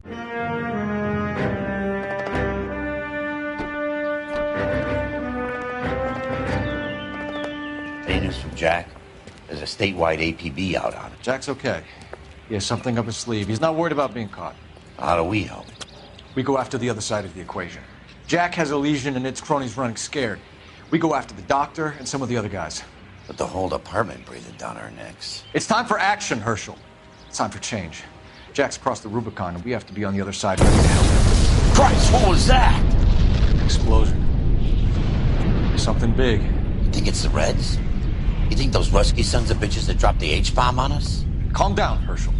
Any news from Jack? There's a statewide APB out on it. Jack's okay. He has something up his sleeve. He's not worried about being caught. How do we help? We go after the other side of the equation. Jack has a legion and its cronies running scared. We go after the doctor and some of the other guys. But the whole department breathing down our necks. It's time for action, Herschel. It's time for change. Jack's crossed the Rubicon, and we have to be on the other side ready to help. Christ, what was that? Explosion. Something big. You think it's the Reds? You think those Rusky sons of bitches that dropped the H-bomb on us? Calm down, Herschel.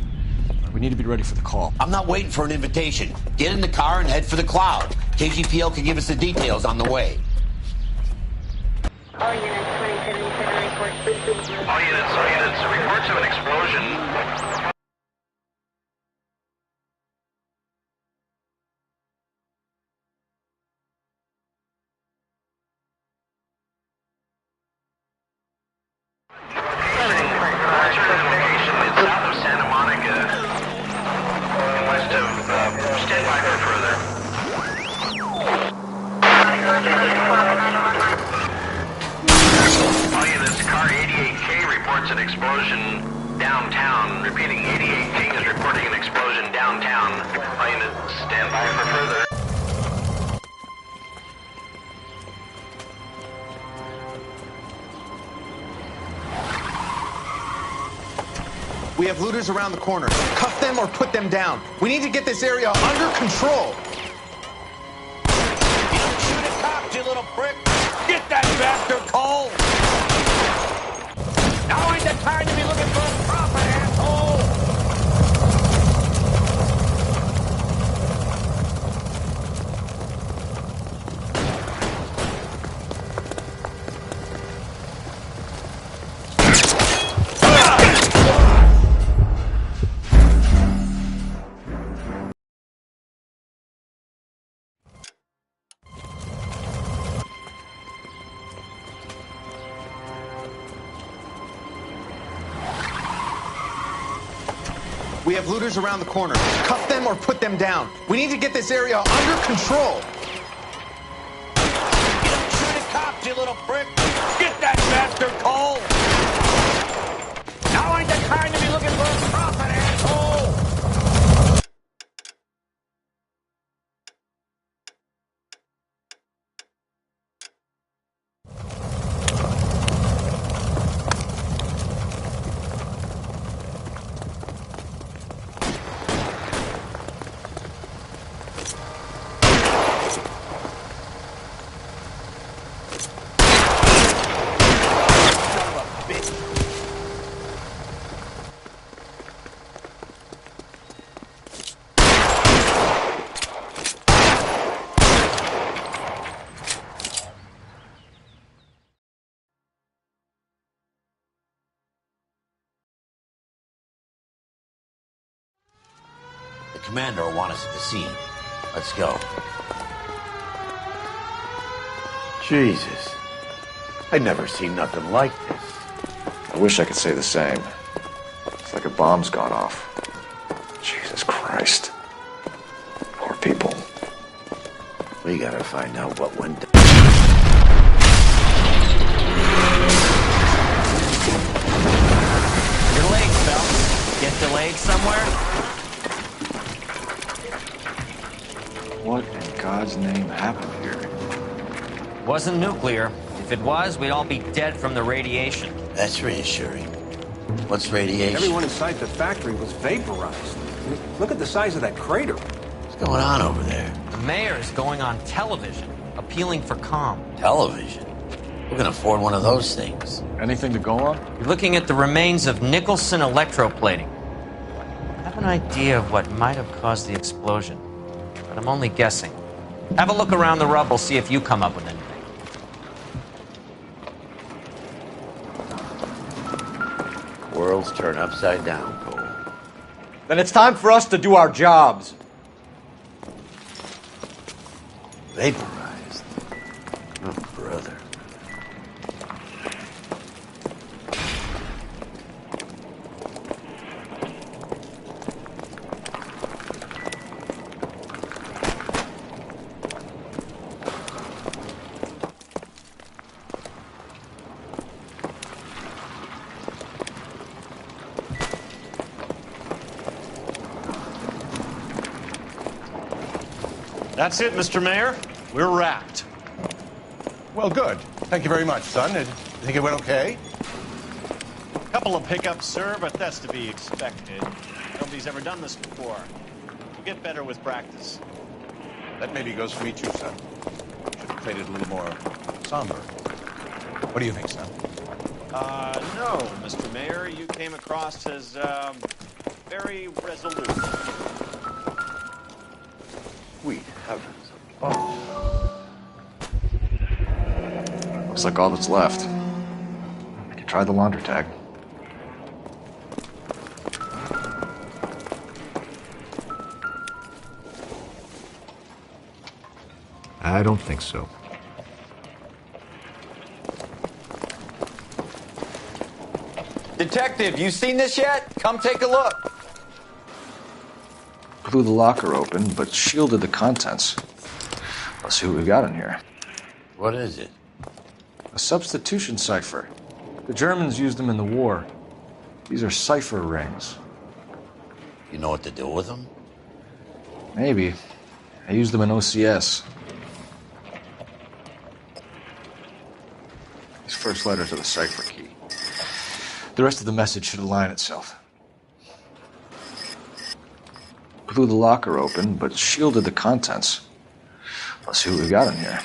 We need to be ready for the call. I'm not waiting for an invitation. Get in the car and head for the cloud. KGPL can give us the details on the way. All units, 2077 reports. All units, reports of an explosion. An explosion downtown. Repeating, 88 King is reporting an explosion downtown. All units, stand by for further. We have looters around the corner. Cuff them or put them down. We need to get this area under control. You don't shoot at cops, you little prick! Get that bastard cold! Now ain't the time to be looking for a profit, asshole! We have looters around the corner. Cuff them or put them down. We need to get this area under control. You don't shoot at cops, you little prick! Get that bastard cold! Now ain't the time to be looking for a profit, asshole! The commander will want us at the scene. Let's go. Jesus. I'd never seen nothing like this. I wish I could say the same. It's like a bomb's gone off. Jesus Christ. Poor people. We gotta find out what went down. Your legs, Phelps. Get delayed somewhere? What in God's name happened here? Wasn't nuclear. If it was, we'd all be dead from the radiation. That's reassuring. What's radiation? Everyone inside the factory was vaporized. I mean, look at the size of that crater. What's going on over there? The mayor is going on television, appealing for calm. Television? Who can afford one of those things? Anything to go on? You're looking at the remains of Nicholson electroplating. I have an idea of what might have caused the explosion, but I'm only guessing. Have a look around the rubble, see if you come up with anything. Worlds turn upside down, Cole. Then it's time for us to do our jobs. Vaporized. Oh, brother. That's it, Mr. Mayor. We're wrapped. Well, good. Thank you very much, son. You think it went okay? Couple of pickups, sir, but that's to be expected. Nobody's ever done this before. We'll get better with practice. That maybe goes for me too, son. Should have played it a little more somber. What do you think, son? No, Mr. Mayor. You came across as, very resolute. Sweet heavens. Oh. Looks like all that's left. I can try the laundry tag. I don't think so. Detective, you seen this yet? Come take a look. Blew the locker open, but shielded the contents. Let's see what we got in here. What is it? A substitution cipher. The Germans used them in the war. These are cipher rings. You know what to do with them? Maybe. I used them in OCS. These first letters are the cipher key. The rest of the message should align itself. Blew the locker open, but shielded the contents. Let's see what we got in here.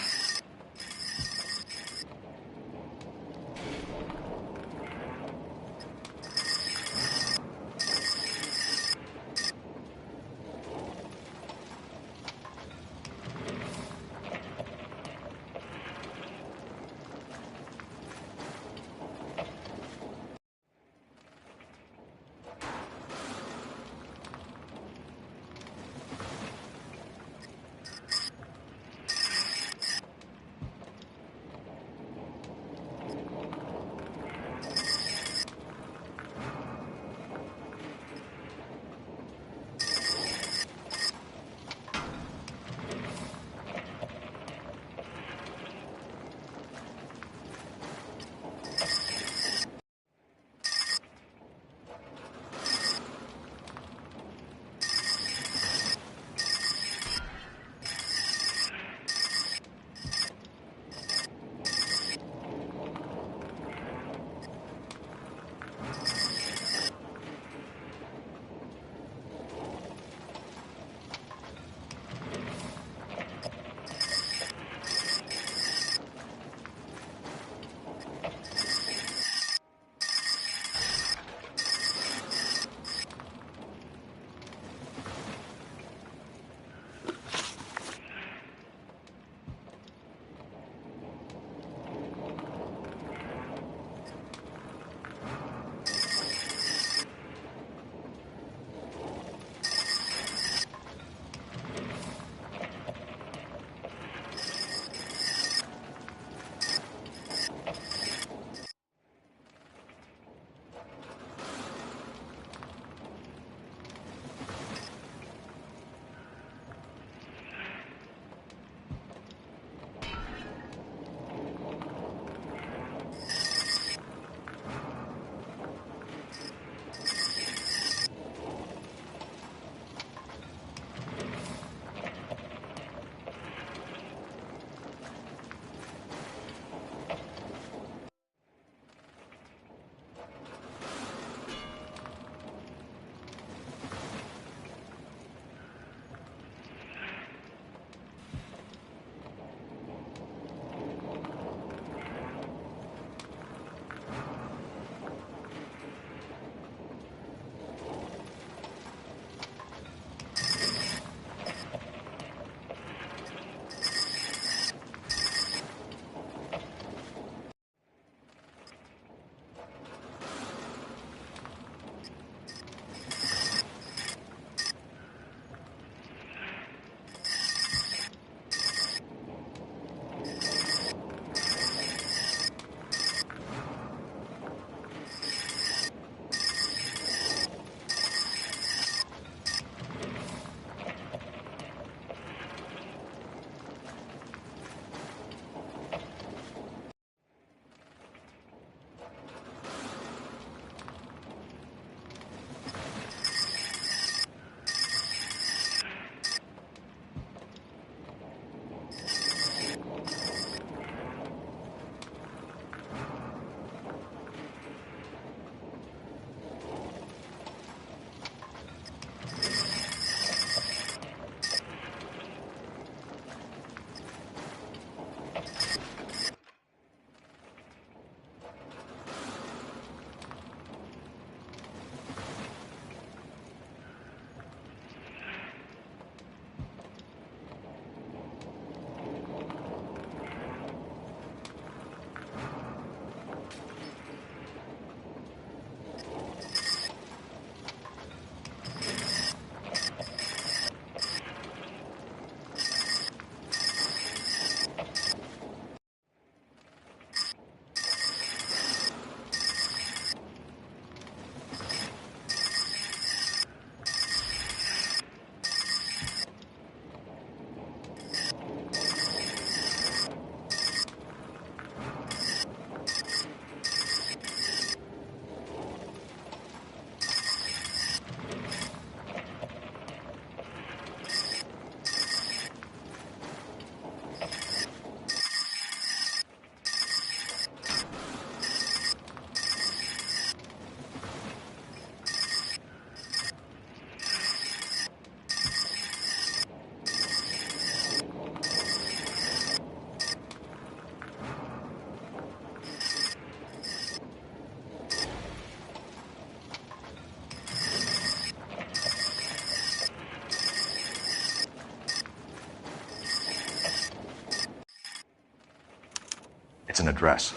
It's an address.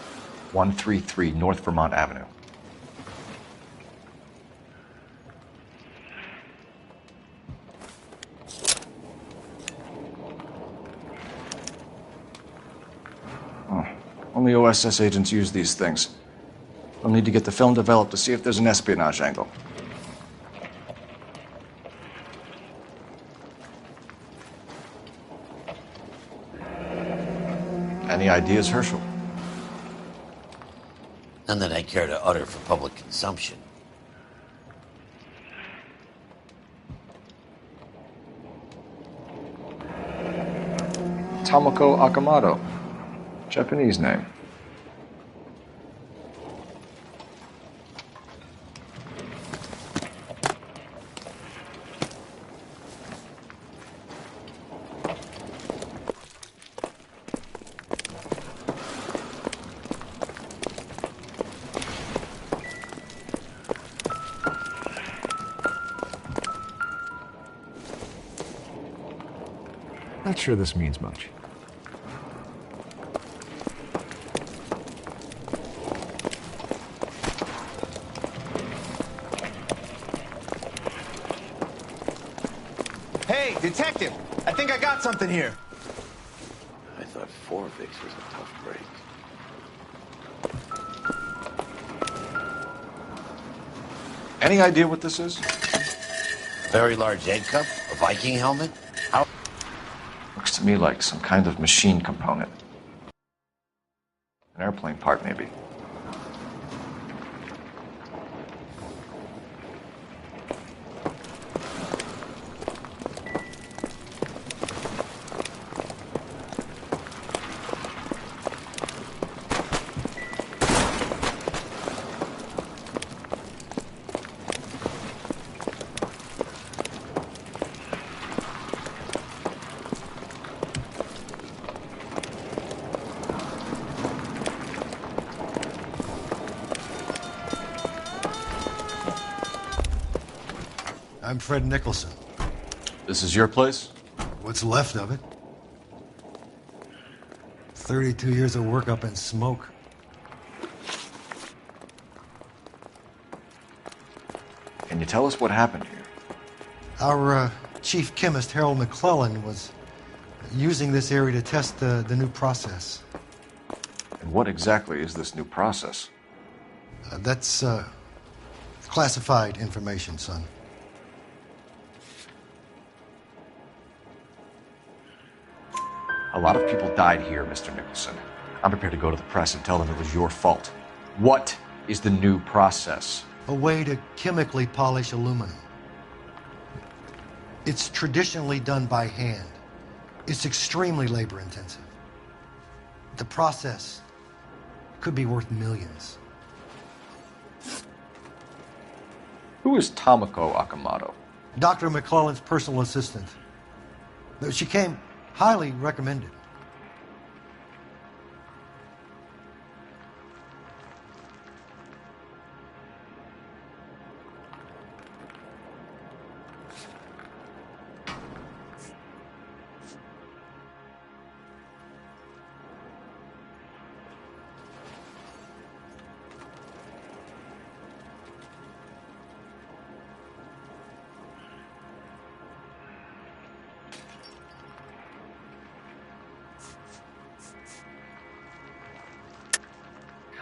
133 North Vermont Avenue. Oh, only OSS agents use these things. We'll need to get the film developed to see if there's an espionage angle. Any ideas, Herschel? None that I care to utter for public consumption. Tomoko Akamoto. Japanese name. Not sure this means much. Hey, detective! I think I got something here. I thought 4 Vicks was a tough break. Any idea what this is? Very large egg cup? A Viking helmet? How? Looks to me like some kind of machine component. An airplane part, maybe. I'm Fred Nicholson. This is your place? What's left of it. 32 years of work up in smoke. Can you tell us what happened here? Our chief chemist, Harold McClellan, was using this area to test the new process. And what exactly is this new process? That's classified information, son. A lot of people died here, Mr. Nicholson. I'm prepared to go to the press and tell them it was your fault. What is the new process? A way to chemically polish aluminum. It's traditionally done by hand. It's extremely labor intensive. The process could be worth millions. Who is Tomoko Akamoto? Dr. McClellan's personal assistant. She came highly recommended.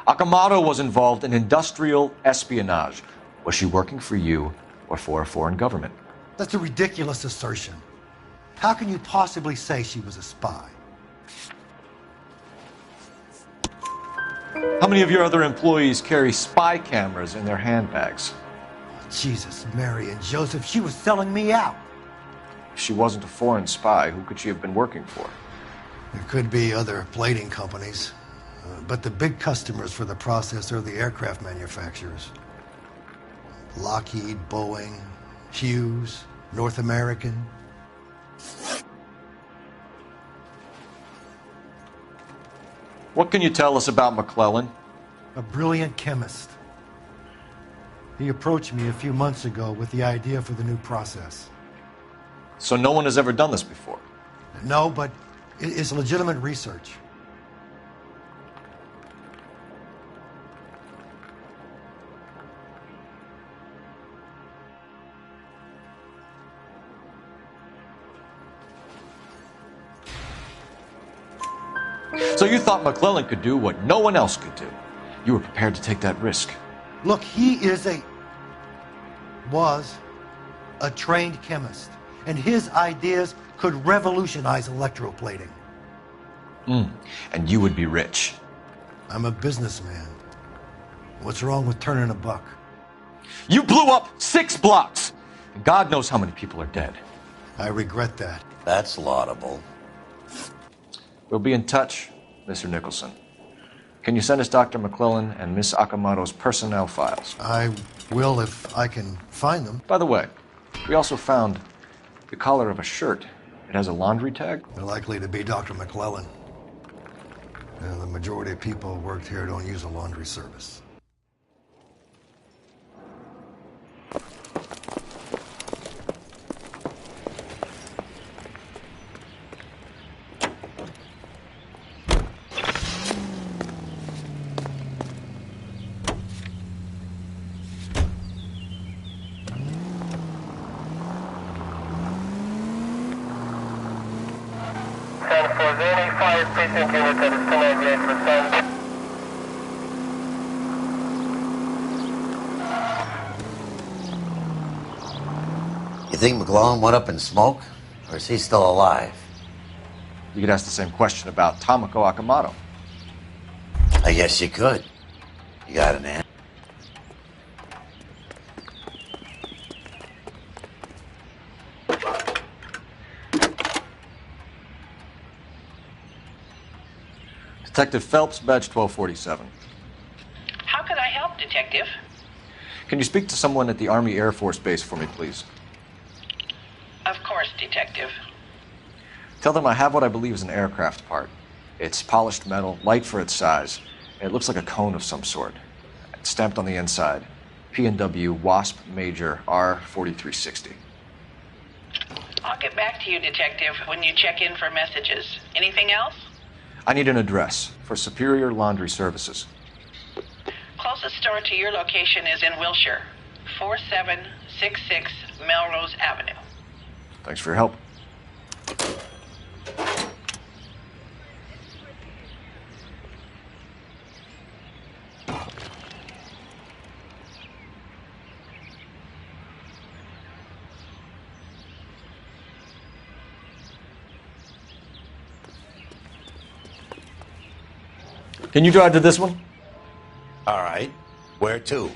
Akamoto was involved in industrial espionage. Was she working for you or for a foreign government? That's a ridiculous assertion. How can you possibly say she was a spy? How many of your other employees carry spy cameras in their handbags? Jesus, Mary and Joseph, she was selling me out. If she wasn't a foreign spy, who could she have been working for? There could be other plating companies. But the big customers for the process are the aircraft manufacturers. Lockheed, Boeing, Hughes, North American. What can you tell us about McClellan? A brilliant chemist. He approached me a few months ago with the idea for the new process. So no one has ever done this before? No, but it's legitimate research. So you thought McClellan could do what no one else could do. You were prepared to take that risk. Look, he was a trained chemist, and his ideas could revolutionize electroplating. And you would be rich. I'm a businessman. What's wrong with turning a buck? You blew up 6 blocks! And God knows how many people are dead. I regret that. That's laudable. We'll be in touch, Mr. Nicholson. Can you send us Dr. McClellan and Miss Akamoto's personnel files? I will if I can find them. By the way, we also found the collar of a shirt. It has a laundry tag. They're likely to be Dr. McClellan. The majority of people who worked here don't use a laundry service. You think McClellan went up in smoke? Or is he still alive? You could ask the same question about Tomoko Akamoto. I guess you could. You got an answer? Detective Phelps, badge 1247. How could I help, Detective? Can you speak to someone at the Army Air Force Base for me, please? Of course, Detective. Tell them I have what I believe is an aircraft part. It's polished metal, light for its size. It looks like a cone of some sort. It's stamped on the inside. P&W Wasp Major R4360. I'll get back to you, Detective, when you check in for messages. Anything else? I need an address for Superior Laundry Services. Closest store to your location is in Wilshire, 4766 Melrose Avenue. Thanks for your help. Can you drive to this one? All right. Where to?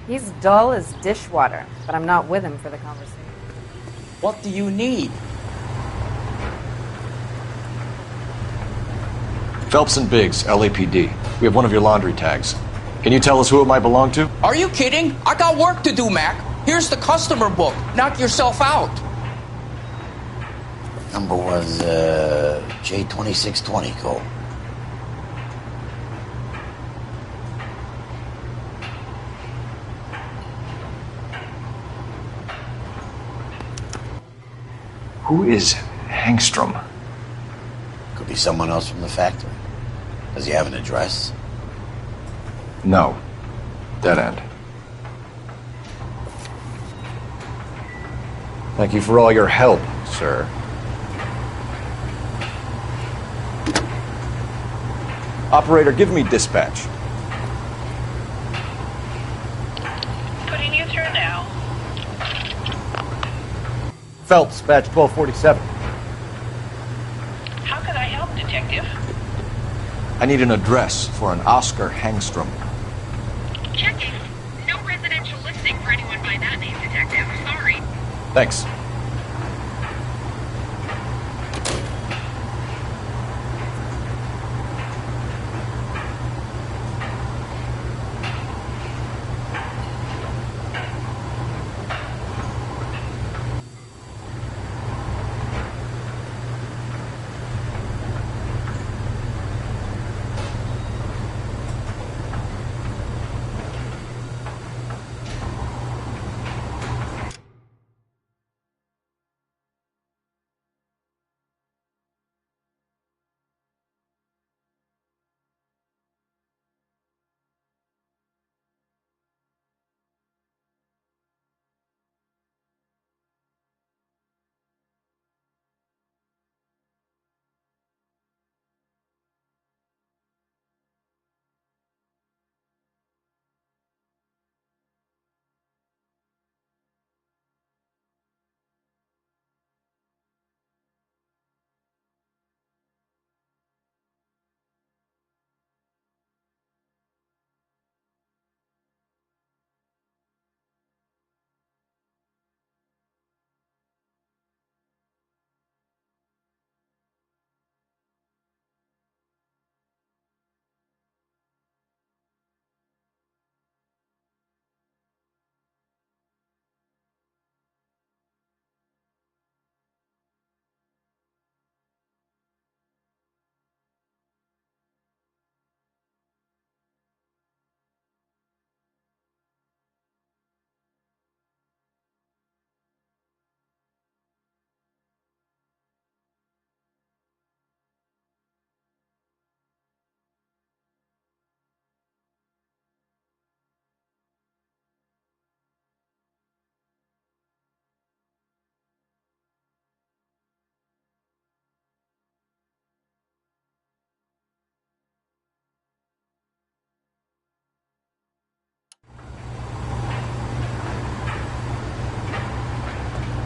He's dull as dishwater, but I'm not with him for the conversation. What do you need? Phelps and Biggs, LAPD. We have one of your laundry tags. Can you tell us who it might belong to? Are you kidding? I got work to do, Mac. Here's the customer book. Knock yourself out. Number was J2620, Cole. Who is Hangstrom? Could be someone else from the factory. Does he have an address? No. Dead end. Thank you for all your help, sir. Operator, give me dispatch. Putting you through now. Phelps, badge 1247. How could I help, Detective? I need an address for an Oscar Hangstrom. Checking. No residential listing for anyone by that name, Detective. Sorry. Thanks.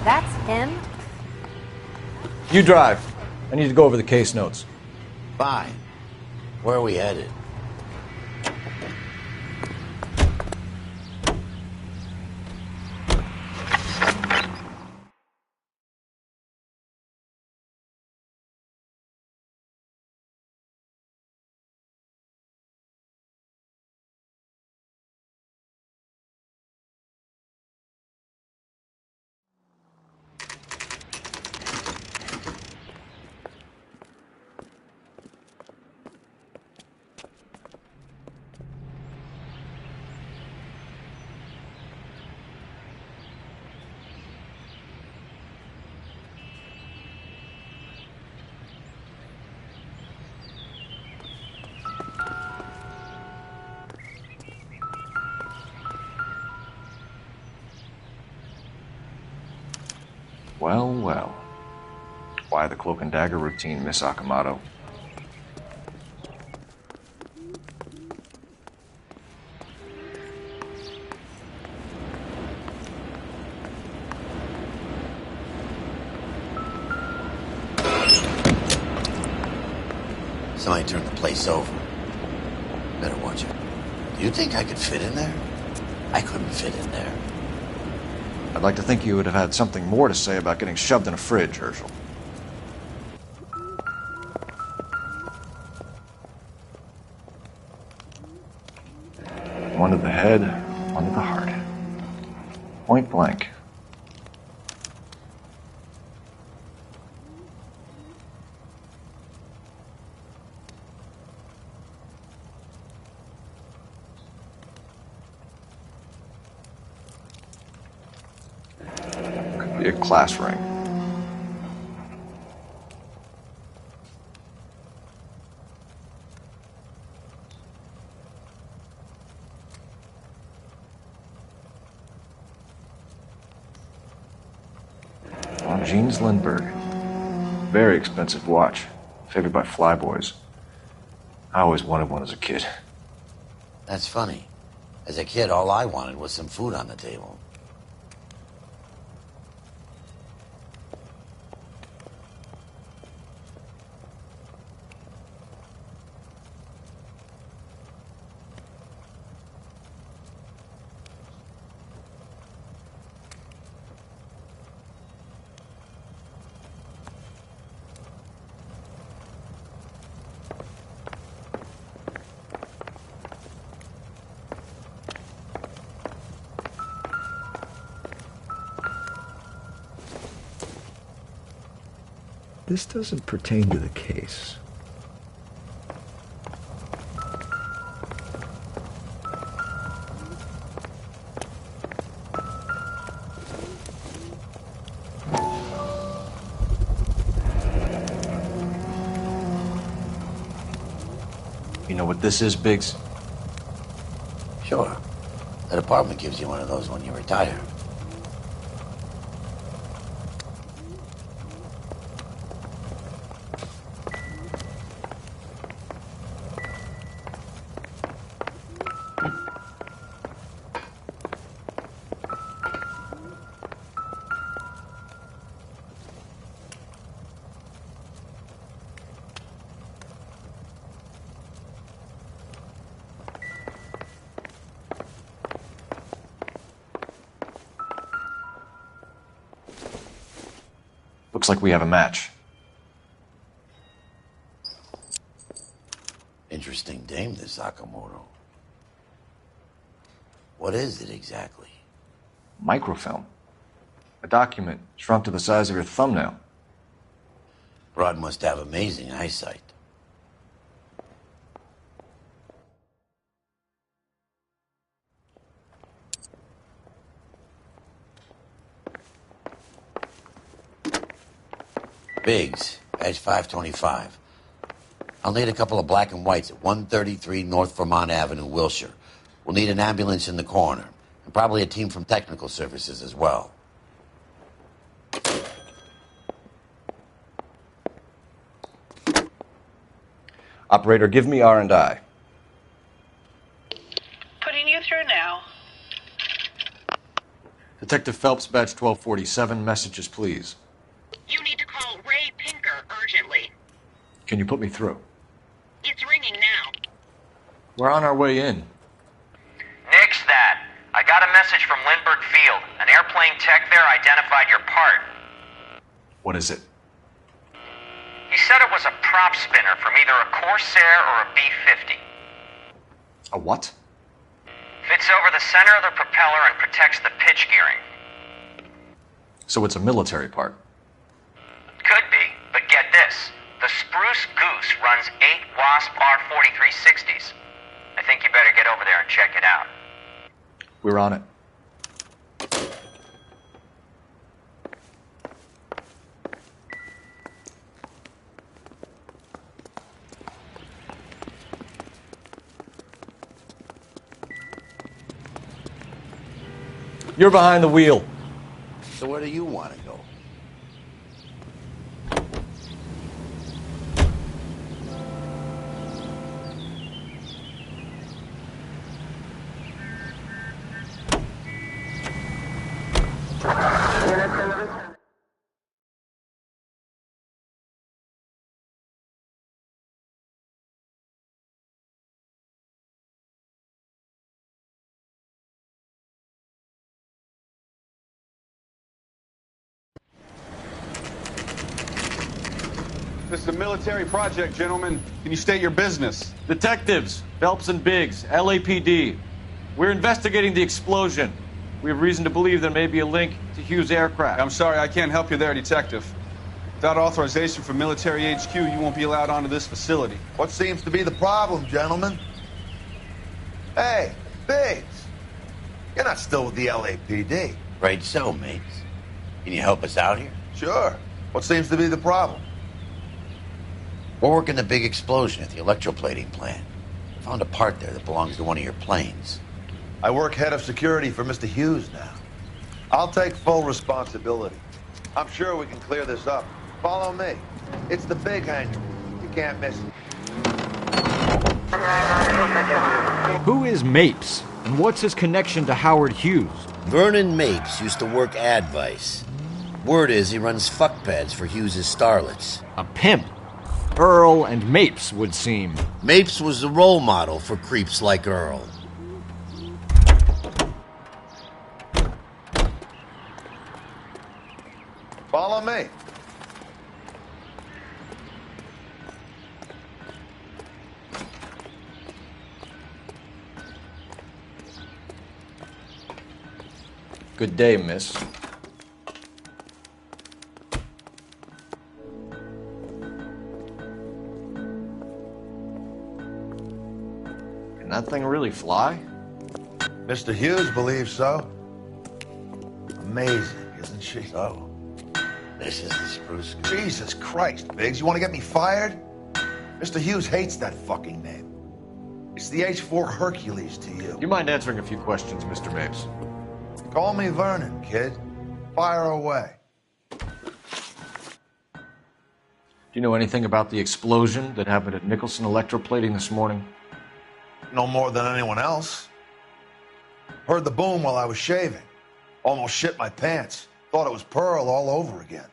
That's him? You drive. I need to go over the case notes. Fine. Where are we headed? Well, well. Why the cloak and dagger routine, Miss Akamoto? Somebody turned the place over. Better watch it. Do you think I could fit in there? I couldn't fit in there. I'd like to think you would have had something more to say about getting shoved in a fridge, Herschel. One to the head, one to the heart. Point blank. Could be a class ring. Jeans Lindbergh. Very expensive watch. Favored by flyboys. I always wanted one as a kid. That's funny. As a kid, all I wanted was some food on the table. This doesn't pertain to the case. You know what this is, Biggs? Sure. The department gives you one of those when you retire. Looks like we have a match. Interesting dame, this Sakamoto. What is it exactly? Microfilm. A document shrunk to the size of your thumbnail. Broad must have amazing eyesight. Biggs, edge 525. I'll need a couple of black and whites at 133 North Vermont Avenue, Wilshire. We'll need an ambulance in the corner, and probably a team from technical services as well. Operator, give me R&I. Putting you through now. Detective Phelps, badge 1247, messages, please. You need to call Ray Pinker urgently. Can you put me through? It's ringing now. We're on our way in. Nix that. I got a message from Lindbergh Field. An airplane tech there identified your part. What is it? He said it was a prop spinner from either a Corsair or a B-50. A what? Fits over the center of the propeller and protects the pitch gearing. So it's a military part. Could be, but get this. The Spruce Goose runs 8 Wasp R-4360s. I think you better get over there and check it out. We're on it. You're behind the wheel. So where do you want to go? This is a military project, gentlemen. Can you state your business? Detectives, Phelps and Biggs, LAPD. We're investigating the explosion. We have reason to believe there may be a link to Hughes' aircraft. I'm sorry, I can't help you there, Detective. Without authorization from Military HQ, you won't be allowed onto this facility. What seems to be the problem, gentlemen? Hey, Biggs. You're not still with the LAPD. Right so, mates. Can you help us out here? Sure. What seems to be the problem? We're working the big explosion at the electroplating plant. Found a part there that belongs to one of your planes. I work head of security for Mr. Hughes now. I'll take full responsibility. I'm sure we can clear this up. Follow me. It's the big hangar. You can't miss it. Who is Mapes, and what's his connection to Howard Hughes? Vernon Mapes used to work Advice. Word is he runs fuck pads for Hughes' starlets. A pimp. Earl and Mapes would seem. Mapes was the role model for creeps like Earl. Follow me. Good day, miss. that thing really fly? Mr. Hughes believes so. Amazing, isn't she? So, this is the spruce. Jesus Christ, Biggs, you want to get me fired? Mr. Hughes hates that fucking name. It's the H4 Hercules to you. Do you mind answering a few questions, Mr. Mapes? Call me Vernon, kid. Fire away. Do you know anything about the explosion that happened at Nicholson Electroplating this morning? No more than anyone else. Heard the boom while I was shaving. Almost shit my pants. Thought it was Pearl all over again.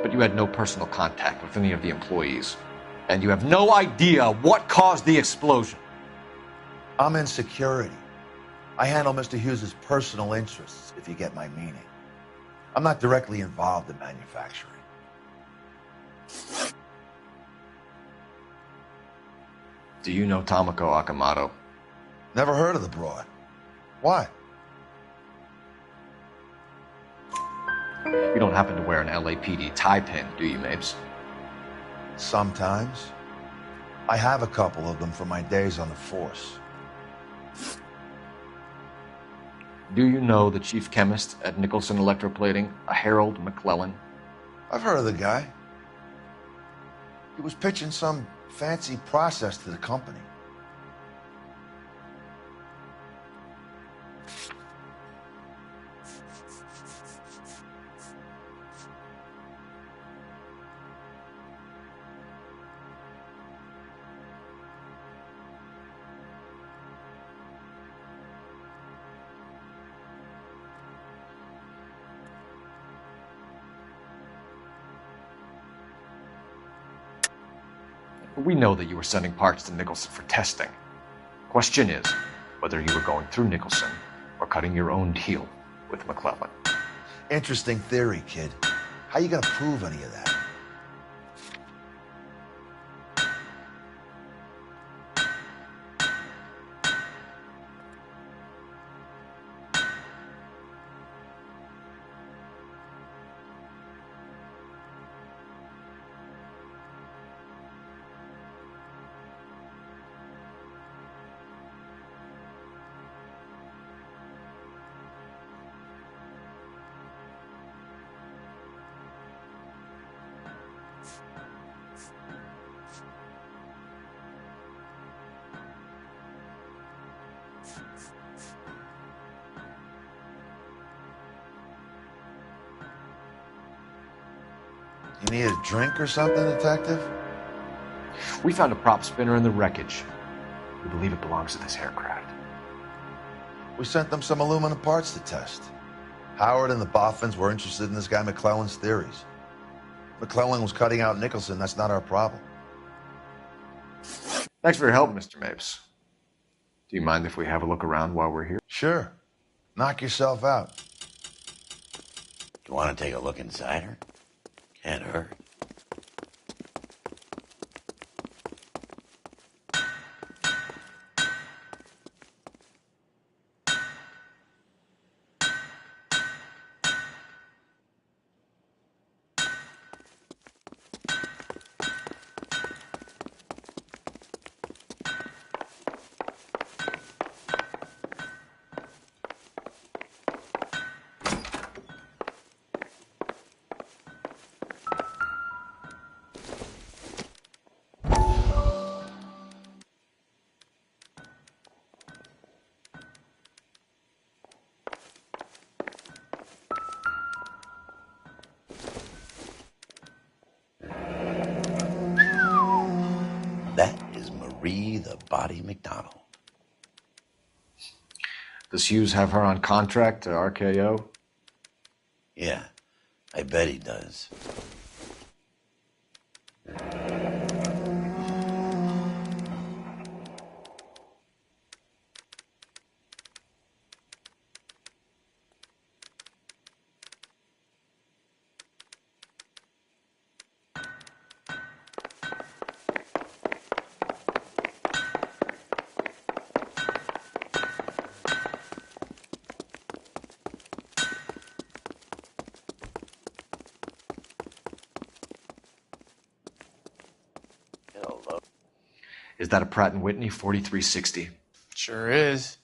But you had no personal contact with any of the employees. And you have no idea what caused the explosion. I'm in security. I handle Mr. Hughes' personal interests, if you get my meaning. I'm not directly involved in manufacturing. Do you know Tomoko Akamoto? Never heard of the broad. Why? You don't happen to wear an LAPD tie pin, do you, Mapes? Sometimes. I have a couple of them from my days on the force. Do you know the chief chemist at Nicholson Electroplating, a Harold McClellan? I've heard of the guy. He was pitching some fancy process to the company. We know that you were sending parts to Nicholson for testing. Question is whether you were going through Nicholson or cutting your own deal with McClellan. Interesting theory, kid. How you gonna prove any of that? You need a drink or something, Detective? We found a prop spinner in the wreckage. We believe it belongs to this aircraft. We sent them some aluminum parts to test. Howard and the Boffins were interested in this guy McClellan's theories. McClellan was cutting out Nicholson. That's not our problem. Thanks for your help, Mr. Mapes. Do you mind if we have a look around while we're here? Sure. Knock yourself out. You want to take a look inside her? Can't hurt. Marie the Body McDonald. Does Hughes have her on contract to RKO? Yeah, I bet he does. Is that a Pratt & Whitney 4360? Sure is.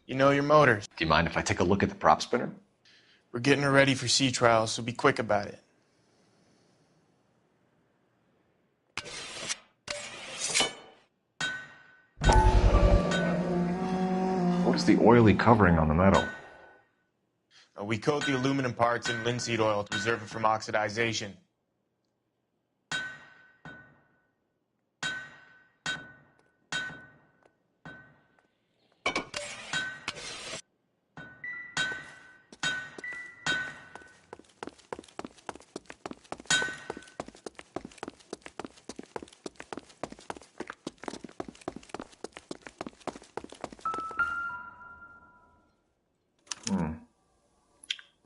You know your motors. Do you mind if I take a look at the prop spinner? We're getting her ready for sea trials, so be quick about it. What is the oily covering on the metal? We coat the aluminum parts in linseed oil to preserve it from oxidization.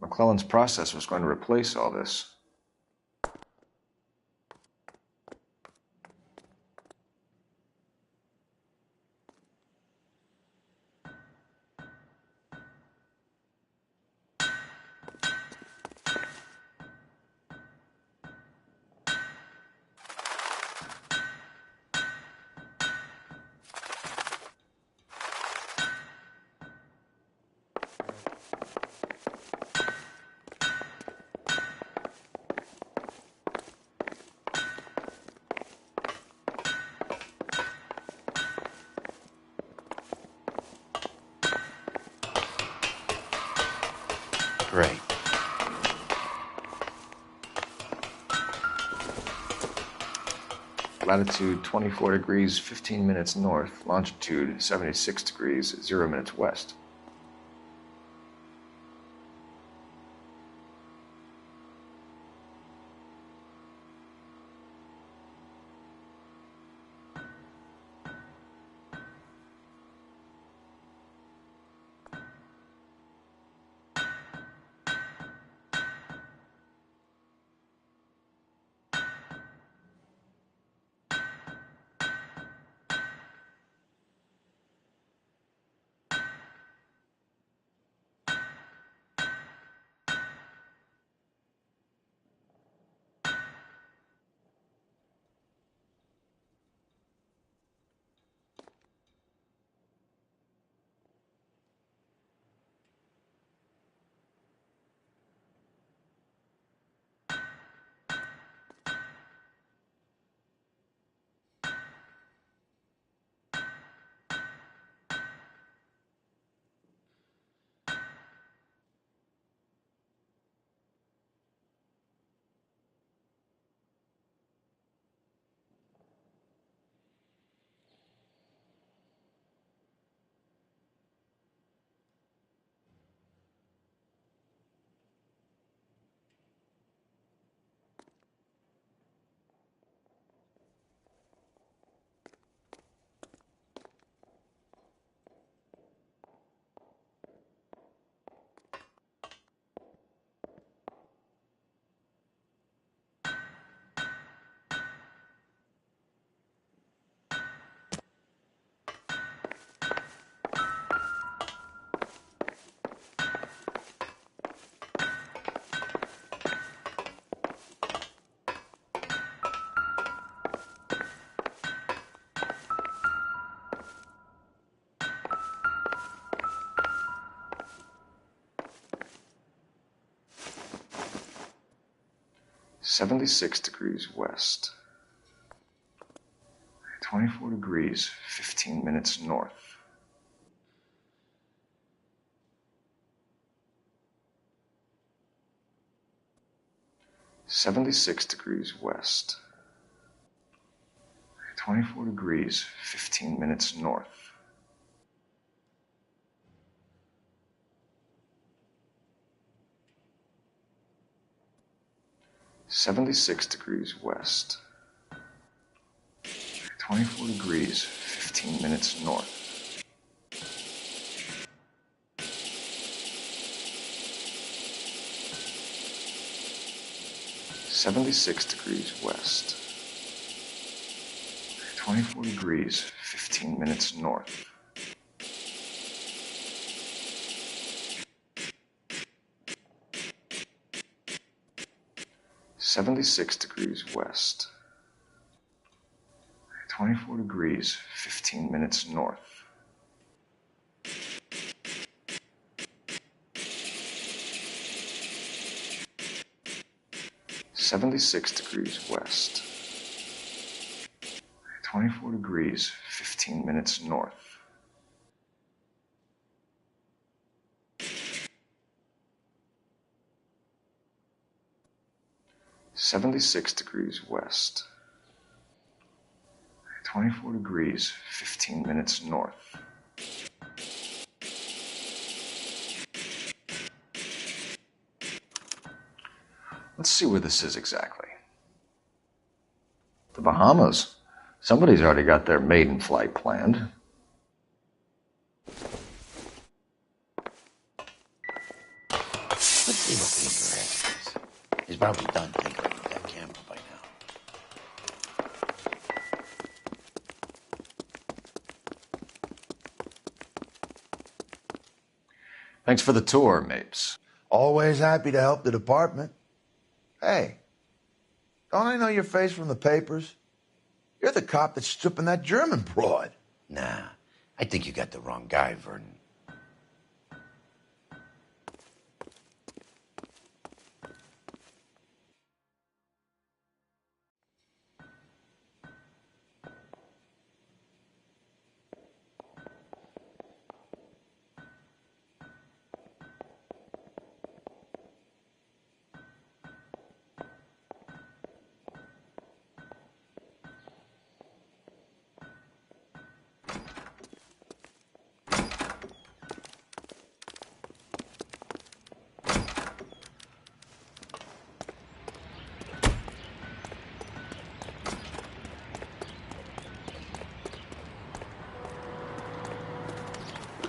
McClellan's process was going to replace all this. Great. Latitude 24 degrees, 15 minutes north. Longitude 76 degrees, 0 minutes west. (76 degrees west). 24 degrees, 15 minutes north. (76 degrees west). 24 degrees, 15 minutes north. 76 degrees west. 24 degrees, 15 minutes north. 76 degrees west. 24 degrees, 15 minutes north. 76 degrees west. 24 degrees, 15 minutes north. 76 degrees west. 24 degrees, 15 minutes north. 76 degrees west. 24 degrees, 15 minutes north. Let's see where this is exactly. The Bahamas. Somebody's already got their maiden flight planned. Let's see what Tinker has. He's probably done tinkering with that camera by now. Thanks for the tour, Mapes. Always happy to help the department. Hey, don't I know your face from the papers? You're the cop that's stripping that German broad. Nah, I think you got the wrong guy, Vernon.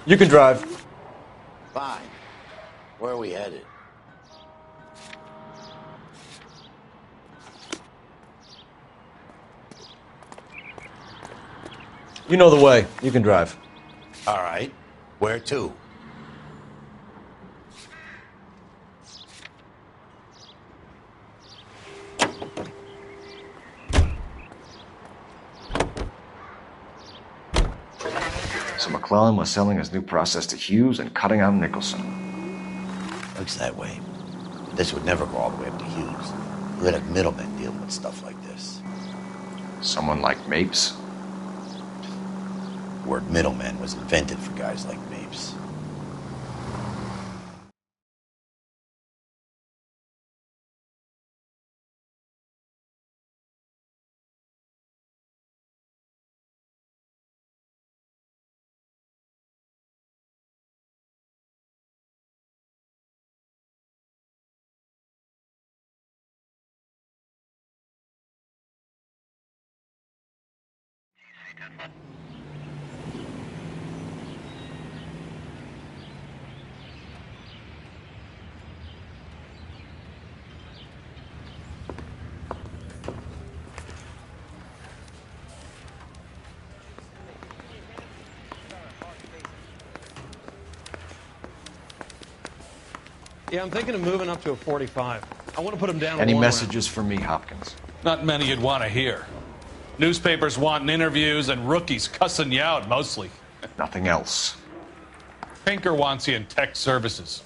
You can drive. Fine. Where are we headed? You know the way. You can drive. All right. Where to? So McClellan was selling his new process to Hughes and cutting out Nicholson. Looks that way. But this would never go all the way up to Hughes. You would have middlemen dealing with stuff like this. Someone like Mapes? The word middleman was invented for guys like Mapes. Yeah, I'm thinking of moving up to a 45. I want to put him down. Any messages for me, Hopkins? Not many you'd want to hear. Newspapers wanting interviews and rookies cussing you out, mostly. Nothing else. Pinker wants you in tech services.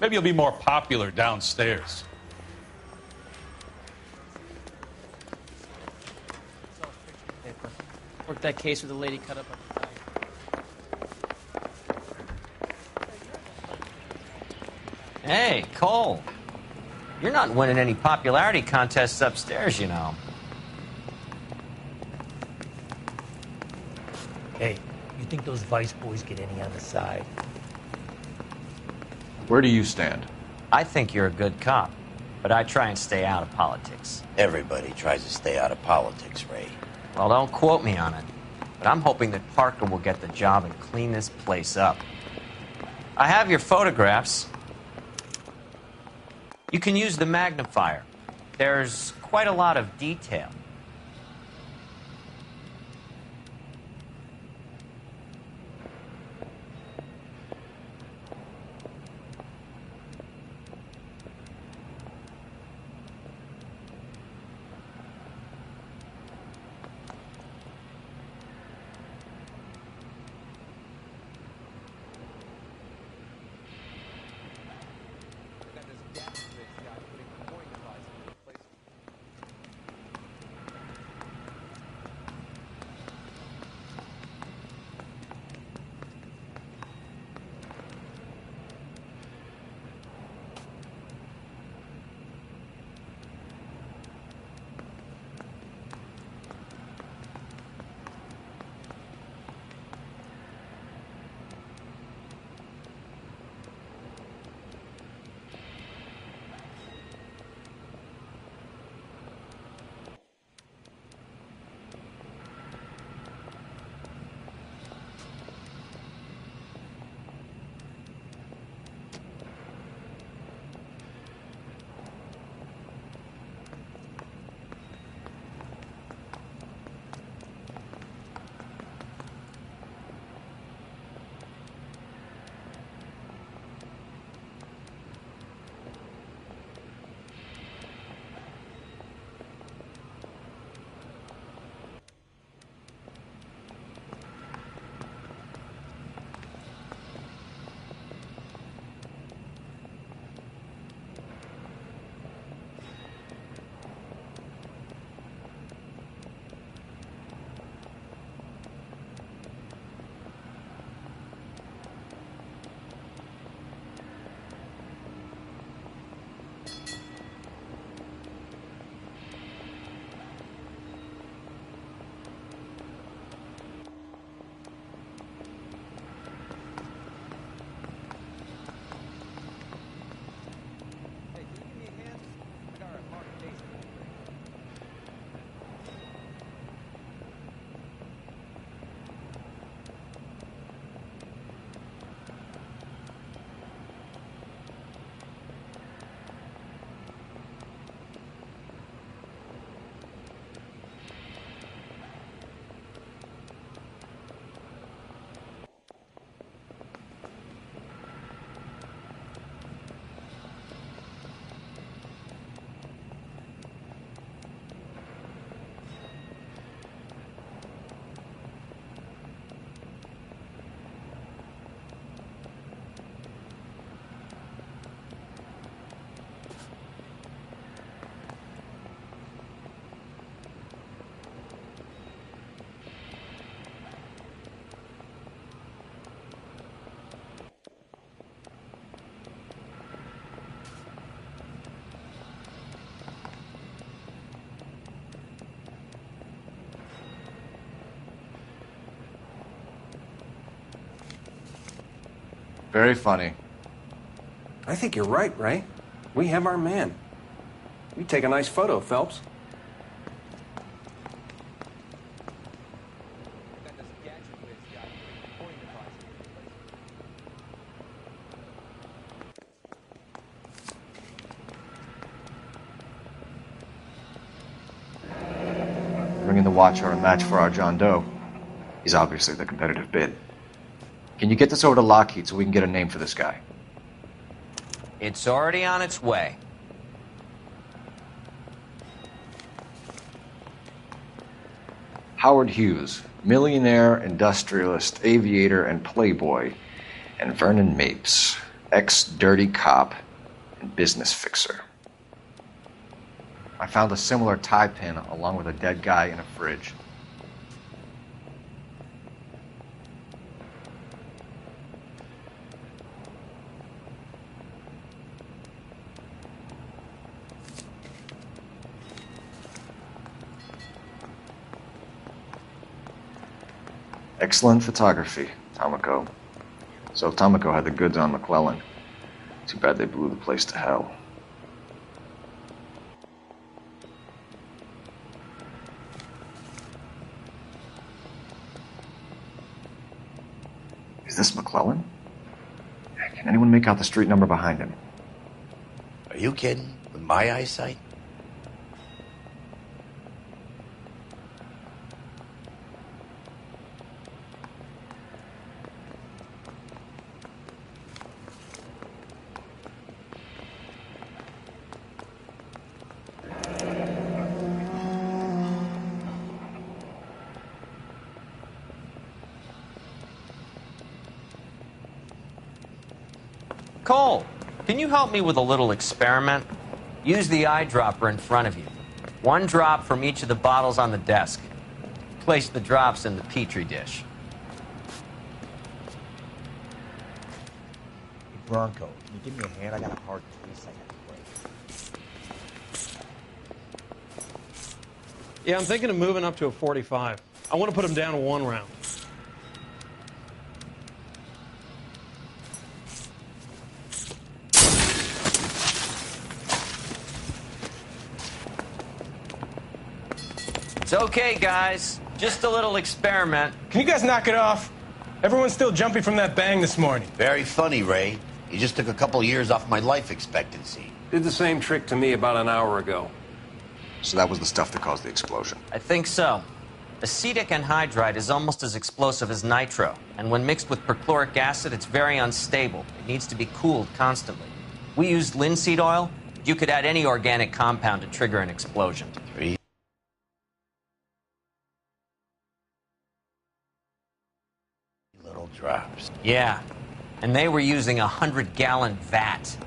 Maybe you'll be more popular downstairs. Work that case with the lady cut up on the side. Hey, Cole. You're not winning any popularity contests upstairs, you know. You think those Vice boys get any on the side? Where do you stand? I think you're a good cop, but I try and stay out of politics. Everybody tries to stay out of politics, Ray. Well, don't quote me on it, but I'm hoping that Parker will get the job and clean this place up. I have your photographs. You can use the magnifier. There's quite a lot of detail. Very funny. I think you're right, Ray. We have our man. You take a nice photo, Phelps. Bringing the Watcher a match for our John Doe. He's obviously the competitive bid. Can you get this over to Lockheed so we can get a name for this guy? It's already on its way. Howard Hughes, millionaire, industrialist, aviator, and playboy, and Vernon Mapes, ex-dirty cop and business fixer. I found a similar tie pin along with a dead guy in a fridge. Excellent photography, Tomoko. So if Tomoko had the goods on McClellan, too bad they blew the place to hell. Is this McClellan? Can anyone make out the street number behind him? Are you kidding? With my eyesight? Cole, can you help me with a little experiment? Use the eyedropper in front of you. One drop from each of the bottles on the desk. Place the drops in the petri dish. Hey, Bronco, can you give me a hand? I got a hard case I got to break. Yeah, I'm thinking of moving up to a 45. I want to put him down to 1 round. It's okay, guys. Just a little experiment. Can you guys knock it off? Everyone's still jumping from that bang this morning. Very funny, Ray. You just took a couple years off my life expectancy. Did the same trick to me about an hour ago. So that was the stuff that caused the explosion. I think so. Acetic anhydride is almost as explosive as nitro, and when mixed with perchloric acid, it's very unstable. It needs to be cooled constantly. We used linseed oil. You could add any organic compound to trigger an explosion. 3 little drops. Yeah, and they were using a 100-gallon vat.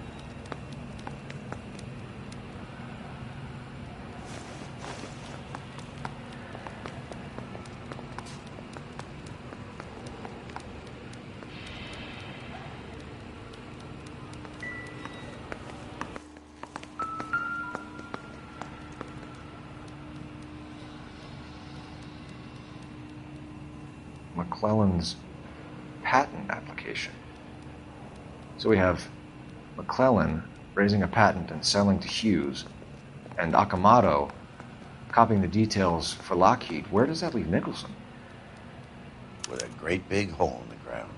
McClellan's patent application. So we have McClellan raising a patent and selling to Hughes, and Akamoto copying the details for Lockheed. Where does that leave Nicholson? With a great big hole in the ground.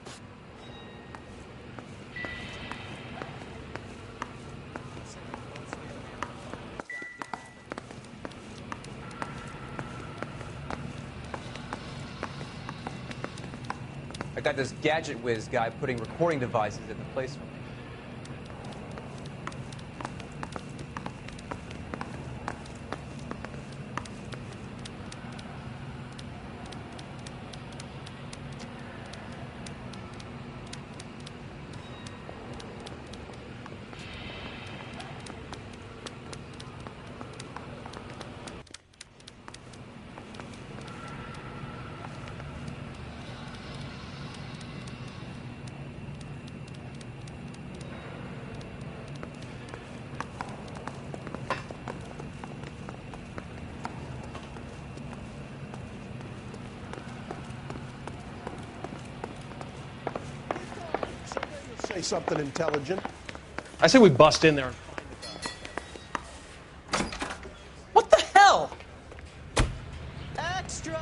I got this gadget whiz guy putting recording devices in the place for me. Say something intelligent. I say we bust in there. What the hell? Extra!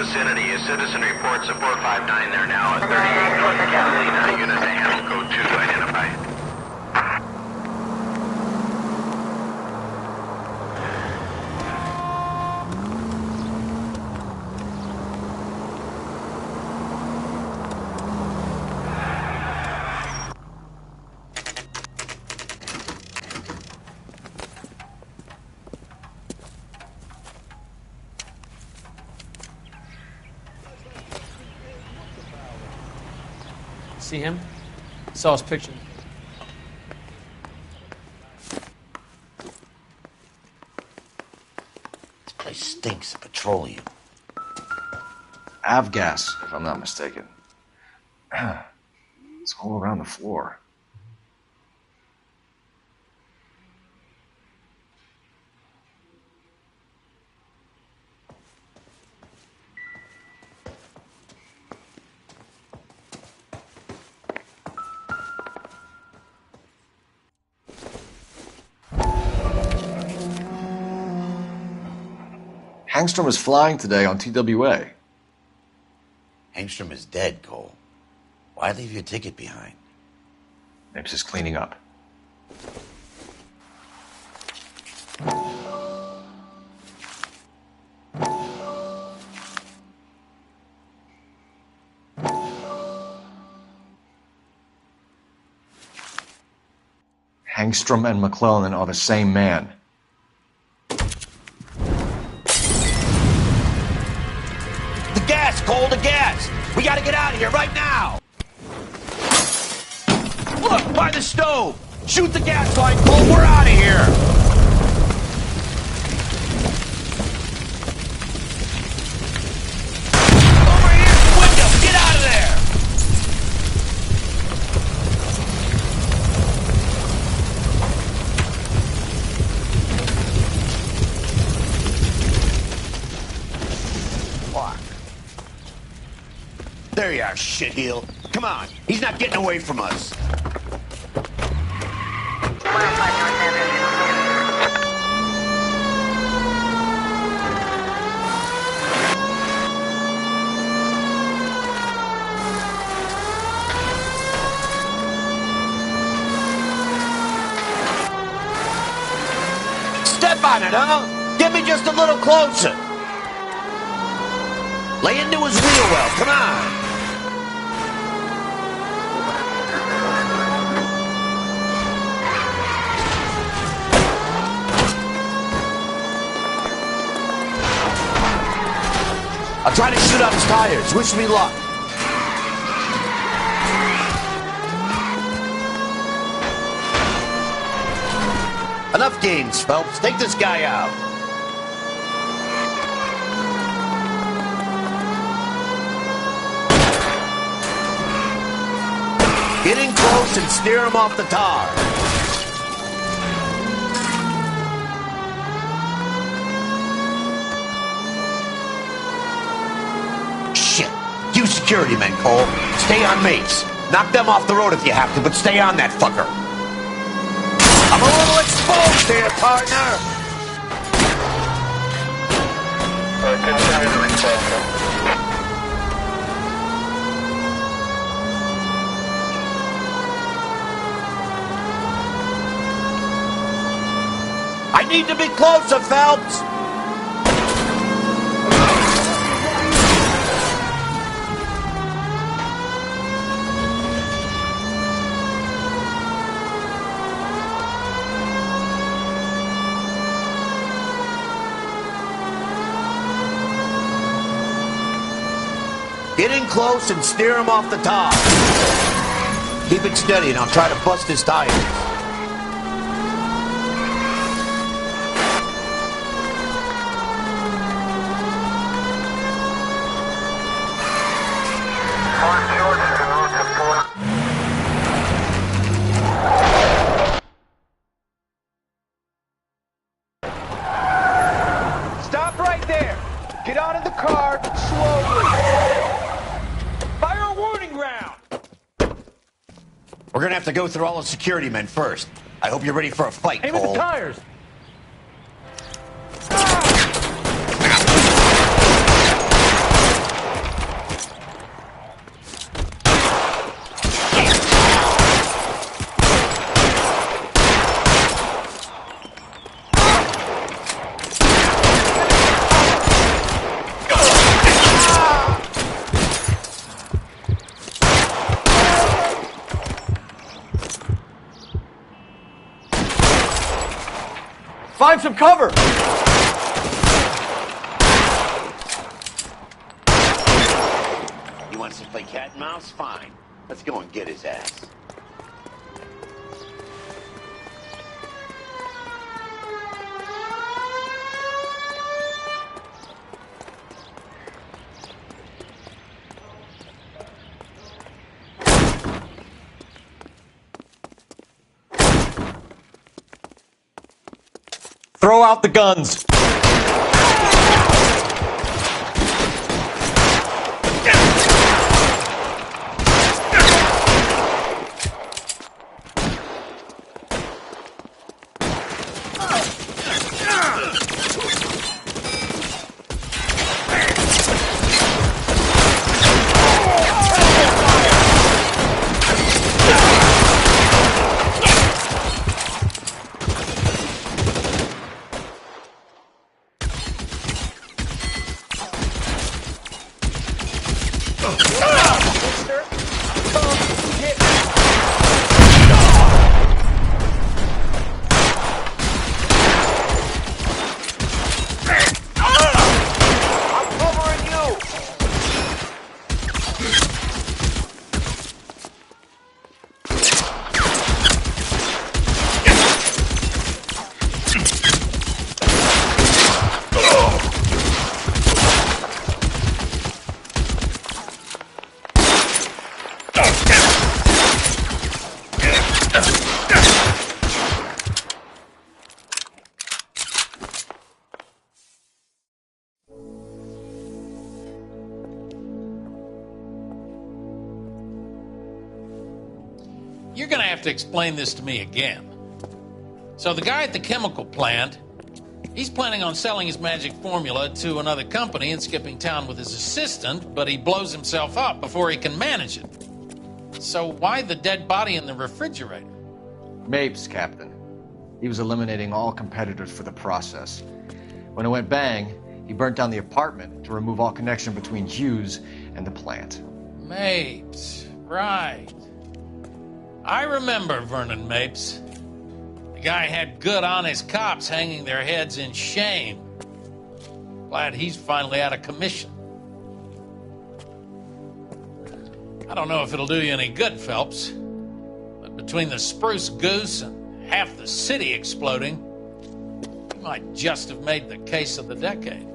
vicinity. A citizen reports a 459 there now. A 38 North Catalina. Unit to handle code 2 to identify. See him? Saw his picture. This place stinks of petroleum. Avgas, if I'm not mistaken. It's all around the floor. Hangstrom is flying today on TWA. Hangstrom is dead, Cole. Why leave your ticket behind? Mapes is cleaning up. Hangstrom and McClellan are the same man. The gas, Cole, the gas! We gotta get out of here right now! Look, by the stove! Shoot the gas line, Cole, we're out of here! Over here at the window! Get out of there! Fuck. There you are, shitheel. Come on, he's not getting away from us. Step on it, huh? Get me just a little closer. Lay into his wheel well, come on. I'll try to shoot out his tires. Wish me luck. Enough games, Phelps. Take this guy out. Get in close and steer him off the tar. Shit. You security men, Cole. Stay on Mapes. Knock them off the road if you have to, but stay on that fucker. I'm a little exposed here, partner. I need to be closer, Phelps. Get in close and steer him off the top. Keep it steady and I'll try to bust his tires. Stop right there. Get out of the car slowly. Fire a warning round. We're gonna have to go through all the security men first. I hope you're ready for a fight, Aim at Cole. the tires. Find some cover! You want us to play cat and mouse? Fine. Let's go and get his ass. Throw out the guns! You're going to have to explain this to me again. So the guy at the chemical plant, he's planning on selling his magic formula to another company and skipping town with his assistant, but he blows himself up before he can manage it. So why the dead body in the refrigerator? Mapes, Captain. He was eliminating all competitors for the process. When it went bang, he burnt down the apartment to remove all connection between Hughes and the plant. Mapes, right. I remember Vernon Mapes. The guy had good, honest cops hanging their heads in shame. Glad he's finally out of commission. I don't know if it'll do you any good, Phelps, but between the Spruce Goose and half the city exploding, you might just have made the case of the decade.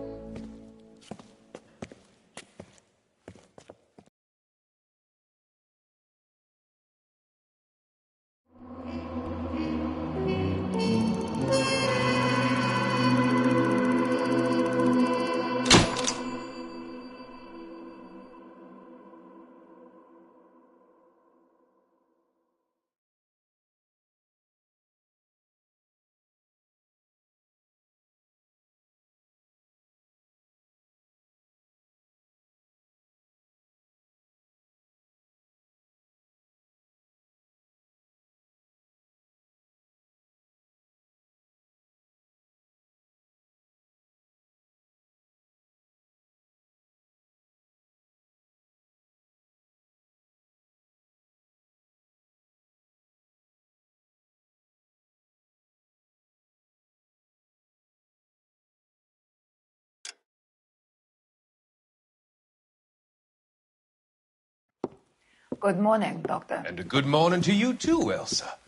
Good morning, Doctor. And a good morning to you too, Elsa.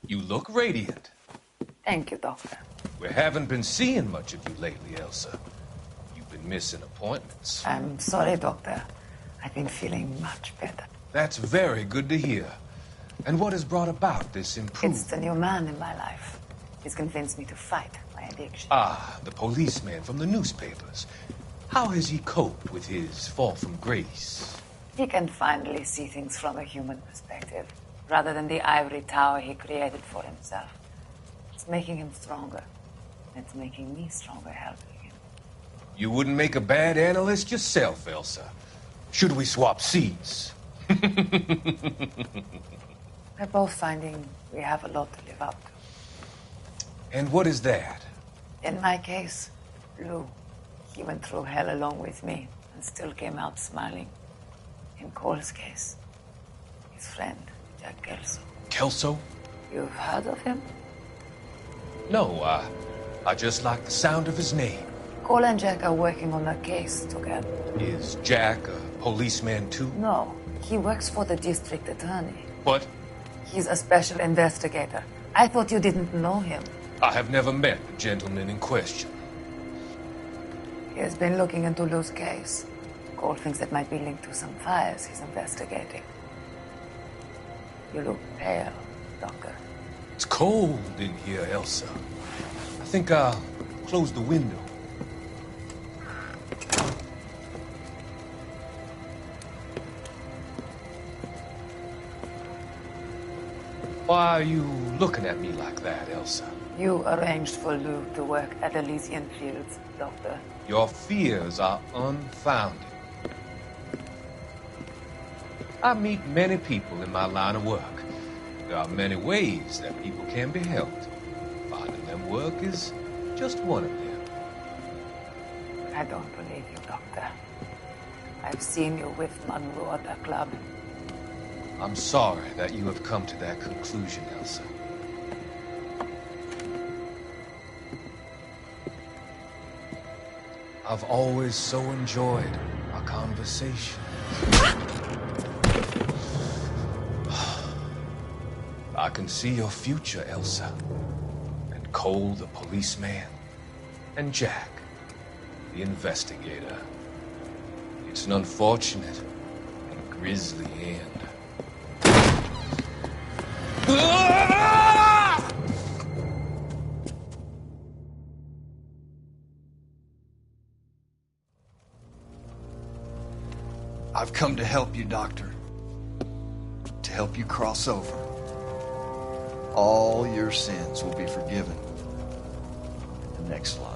You look radiant. Thank you, Doctor. We haven't been seeing much of you lately, Elsa. You've been missing appointments. I'm sorry, Doctor. I've been feeling much better. That's very good to hear. And what has brought about this improvement? It's the new man in my life. He's convinced me to fight my addiction. Ah, the policeman from the newspapers. How has he coped with his fall from grace? He can finally see things from a human perspective, rather than the ivory tower he created for himself. It's making him stronger. It's making me stronger helping him. You wouldn't make a bad analyst yourself, Elsa. Should we swap seats? We're both finding we have a lot to live up to. And what is that? In my case, Lou. He went through hell along with me and still came out smiling. In Cole's case, his friend, Jack Kelso. Kelso? You've heard of him? No, I just like the sound of his name. Cole and Jack are working on a case together. Is Jack a policeman too? No, he works for the district attorney. What? He's a special investigator. I thought you didn't know him. I have never met the gentleman in question. He has been looking into Lou's case. Cole thinks it might be linked to some fires he's investigating. You look pale, Doctor. It's cold in here, Elsa. I think I'll close the window. Why are you looking at me like that, Elsa? You arranged for Lou to work at Elysian Fields, Doctor. Your fears are unfounded. I meet many people in my line of work. There are many ways that people can be helped. Finding them work is just one of them. I don't believe you, Doctor. I've seen you with Monroe at the club. I'm sorry that you have come to that conclusion, Elsa. I've always so enjoyed our conversation. I can see your future, Elsa. And Cole, the policeman. And Jack, the investigator. It's an unfortunate and grisly end. I've come to help you, Doctor. To help you cross over. All your sins will be forgiven in the next life.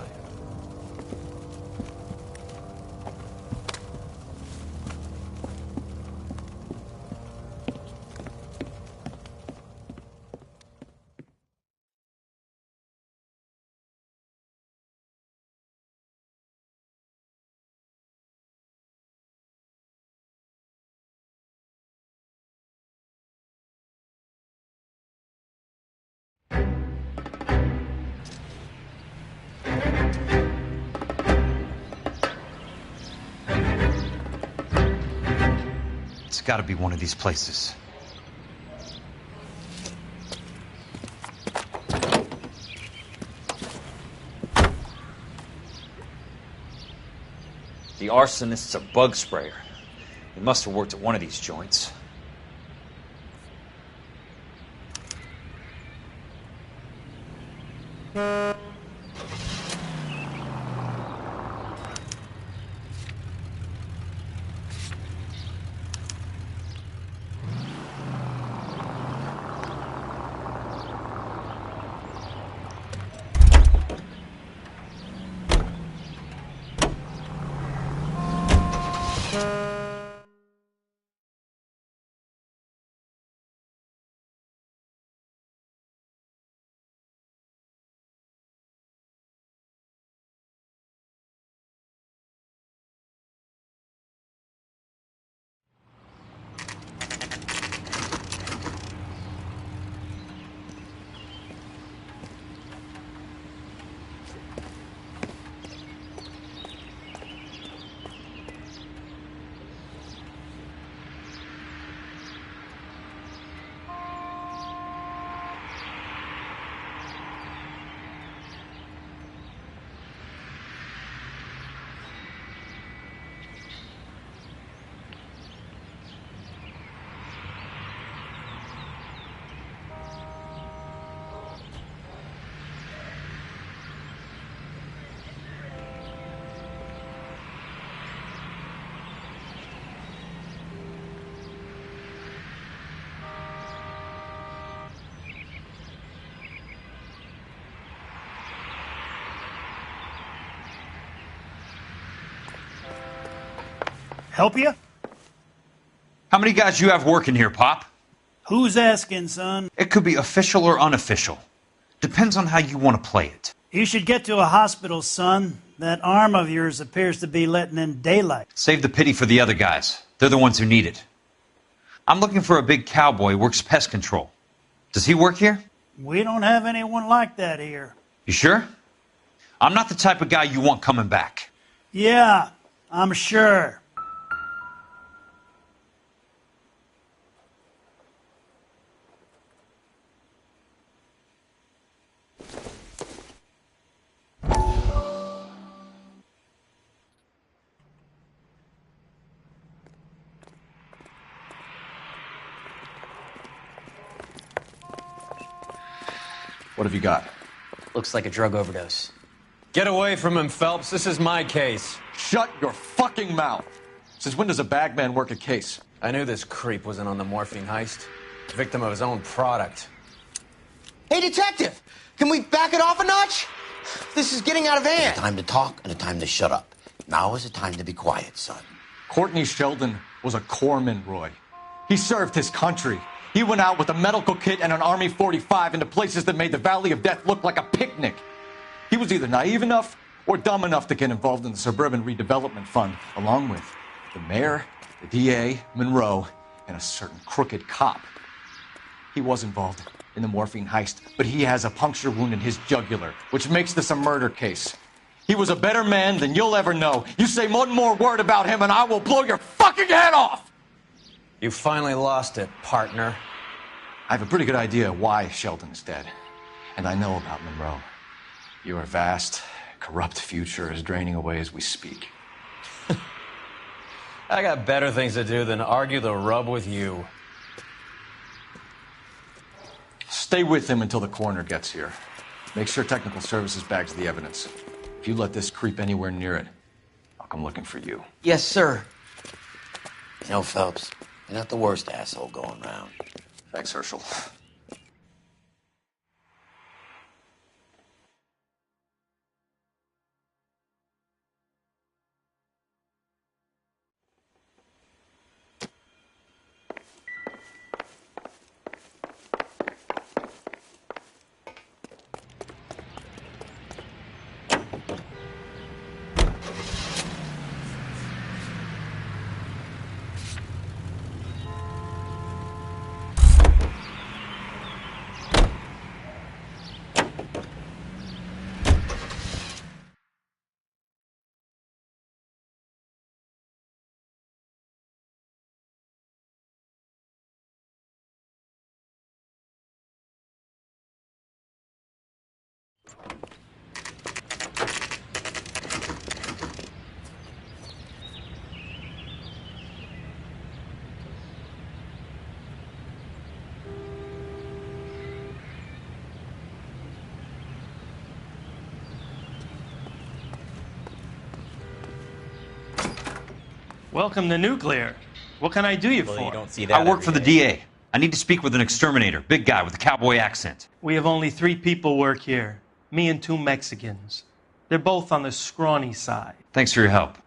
It's got to be one of these places. The arsonist's a bug sprayer. He must have worked at one of these joints. Help you? How many guys you have working here, Pop? Who's asking, son? It could be official or unofficial. Depends on how you want to play it. You should get to a hospital, son. That arm of yours appears to be letting in daylight. Save the pity for the other guys. They're the ones who need it. I'm looking for a big cowboy who works pest control. Does he work here? We don't have anyone like that here. You sure? I'm not the type of guy you want coming back. Yeah, I'm sure. What have you got? Looks like a drug overdose. Get away from him, Phelps. This is my case. Shut your fucking mouth! Since when does a bagman work a case? I knew this creep wasn't on the morphine heist. Victim of his own product. Hey, detective! Can we back it off a notch? This is getting out of hand. There's a time to talk and a time to shut up. Now is the time to be quiet, son. Courtney Sheldon was a corpsman, Roy. He served his country. He went out with a medical kit and an Army 45 into places that made the Valley of Death look like a picnic. He was either naive enough or dumb enough to get involved in the Suburban Redevelopment Fund, along with the mayor, the DA, Monroe, and a certain crooked cop. He was involved in the morphine heist, but he has a puncture wound in his jugular, which makes this a murder case. He was a better man than you'll ever know. You say one more word about him and I will blow your fucking head off! You finally lost it, partner. I have a pretty good idea why Sheldon is dead. And I know about Monroe. Your vast, corrupt future is draining away as we speak. I got better things to do than argue the rub with you. Stay with him until the coroner gets here. Make sure technical services bags the evidence. If you let this creep anywhere near it, I'll come looking for you. Yes, sir. You know, Phelps, you're not the worst asshole going round. Thanks, Herschel. Welcome to Nuclear. What can I do you for? You don't see that I work for the every day. DA. I need to speak with an exterminator, big guy with a cowboy accent. We have only 3 people work here. Me and 2 Mexicans. They're both on the scrawny side. Thanks for your help.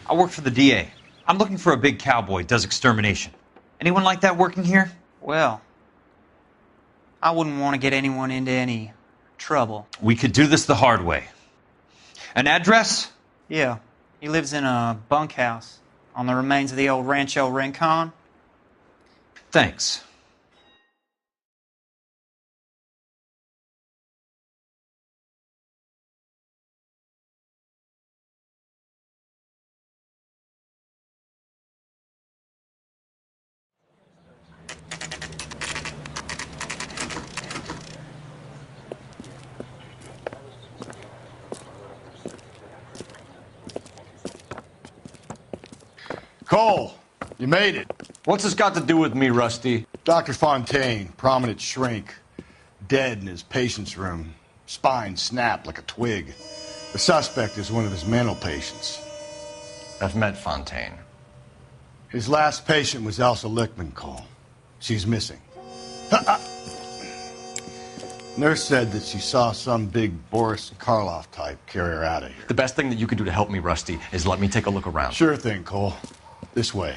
I work for the DA. I'm looking for a big cowboy who does extermination. Anyone like that working here? Well, I wouldn't want to get anyone into any trouble. We could do this the hard way. An address? Yeah, he lives in a bunkhouse on the remains of the old Rancho Rincon. Thanks. Cole, you made it. What's this got to do with me, Rusty? Dr. Fontaine, prominent shrink, dead in his patient's room, spine snapped like a twig. The suspect is one of his mental patients. I've met Fontaine. His last patient was Elsa Lichtman, Cole. She's missing. Nurse said that she saw some big Boris Karloff type carry her out of here. The best thing that you can do to help me, Rusty, is let me take a look around. Sure thing, Cole. This way.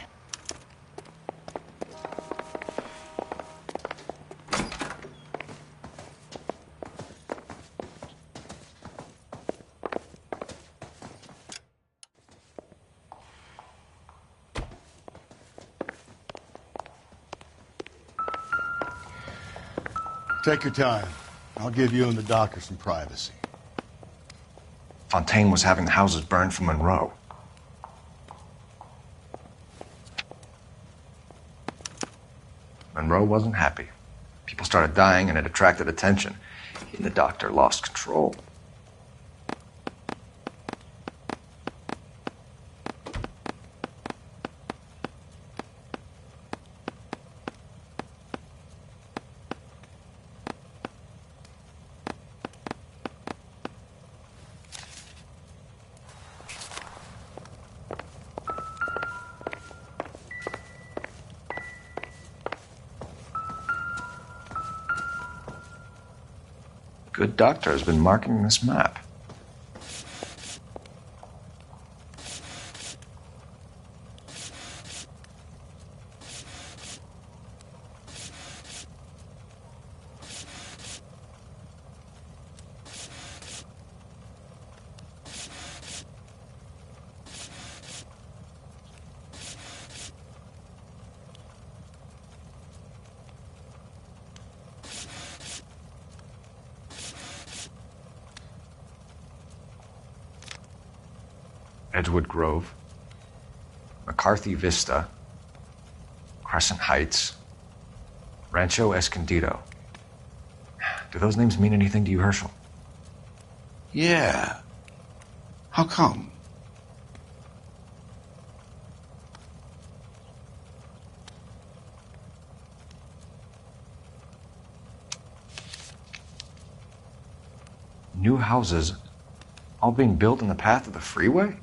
Take your time. I'll give you and the doctor some privacy. Fontaine was having the houses burned for Monroe. Monroe wasn't happy. People started dying and it attracted attention. He and the doctor lost control. Good doctor has been marking this map. Edgewood Grove, McCarthy Vista, Crescent Heights, Rancho Escondido. Do those names mean anything to you, Herschel? Yeah. How come? New houses all being built in the path of the freeway?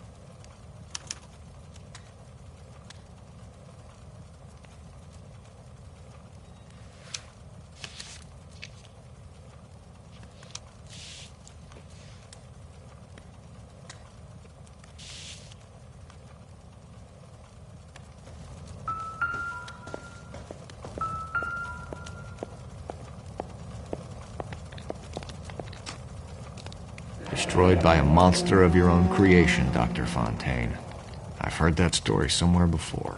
Destroyed by a monster of your own creation, Dr. Fontaine. I've heard that story somewhere before.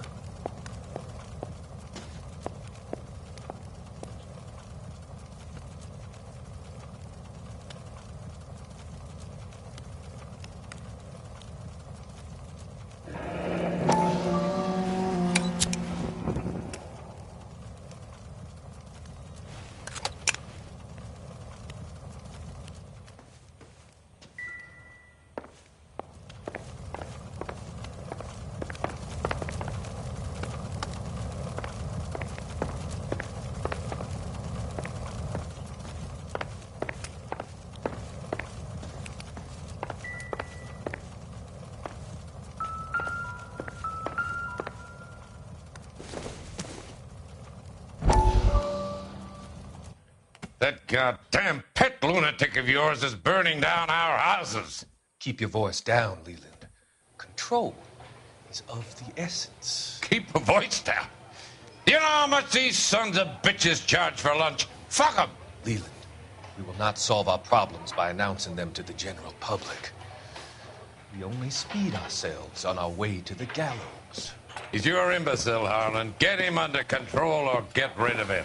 That goddamn pet lunatic of yours is burning down our houses. Keep your voice down, Leland. Control. is of the essence. Keep your voice down. Do you know how much these sons of bitches charge for lunch? Fuck 'em. Leland, we will not solve our problems by announcing them to the general public. We only speed ourselves on our way to the gallows. He's your imbecile, Harlan. Get him under control or get rid of him.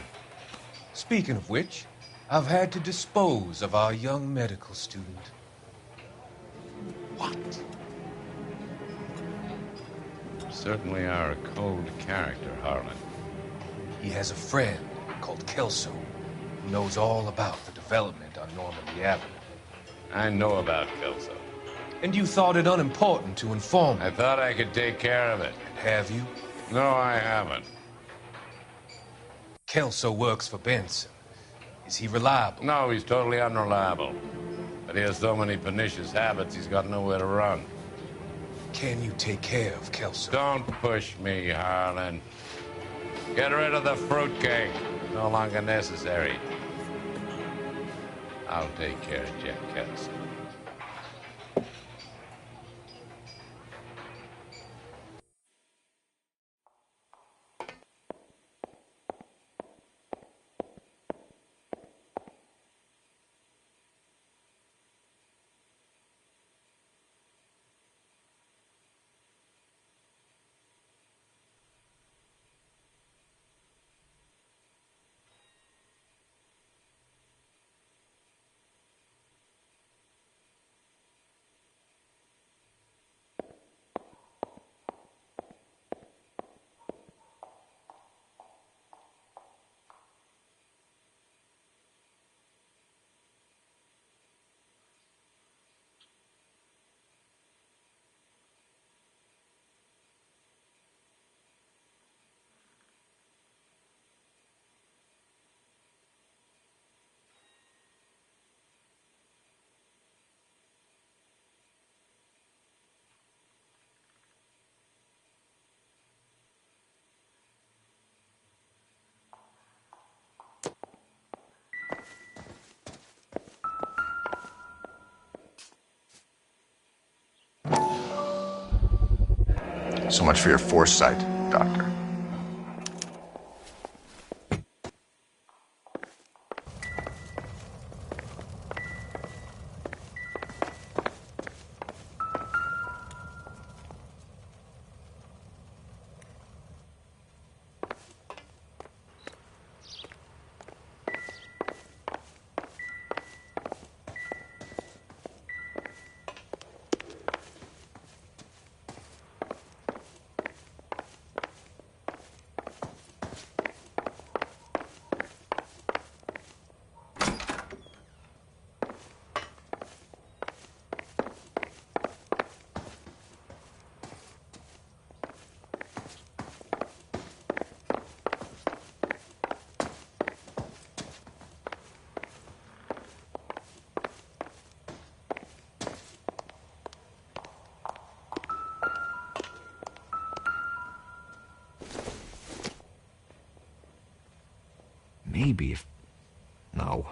Speaking of which, I've had to dispose of our young medical student. What? You certainly are a cold character, Harlan. He has a friend called Kelso who knows all about the development on Normandy Avenue. I know about Kelso. And you thought it unimportant to inform me. I thought I could take care of it. Have you? No, I haven't. Kelso works for Benson. Is he reliable? No, he's totally unreliable. But he has so many pernicious habits, he's got nowhere to run. Can you take care of Kelso? Don't push me, Harlan. Get rid of the fruitcake. No longer necessary. I'll take care of Jack Kelso. So much for your foresight, Doctor. Maybe if... No.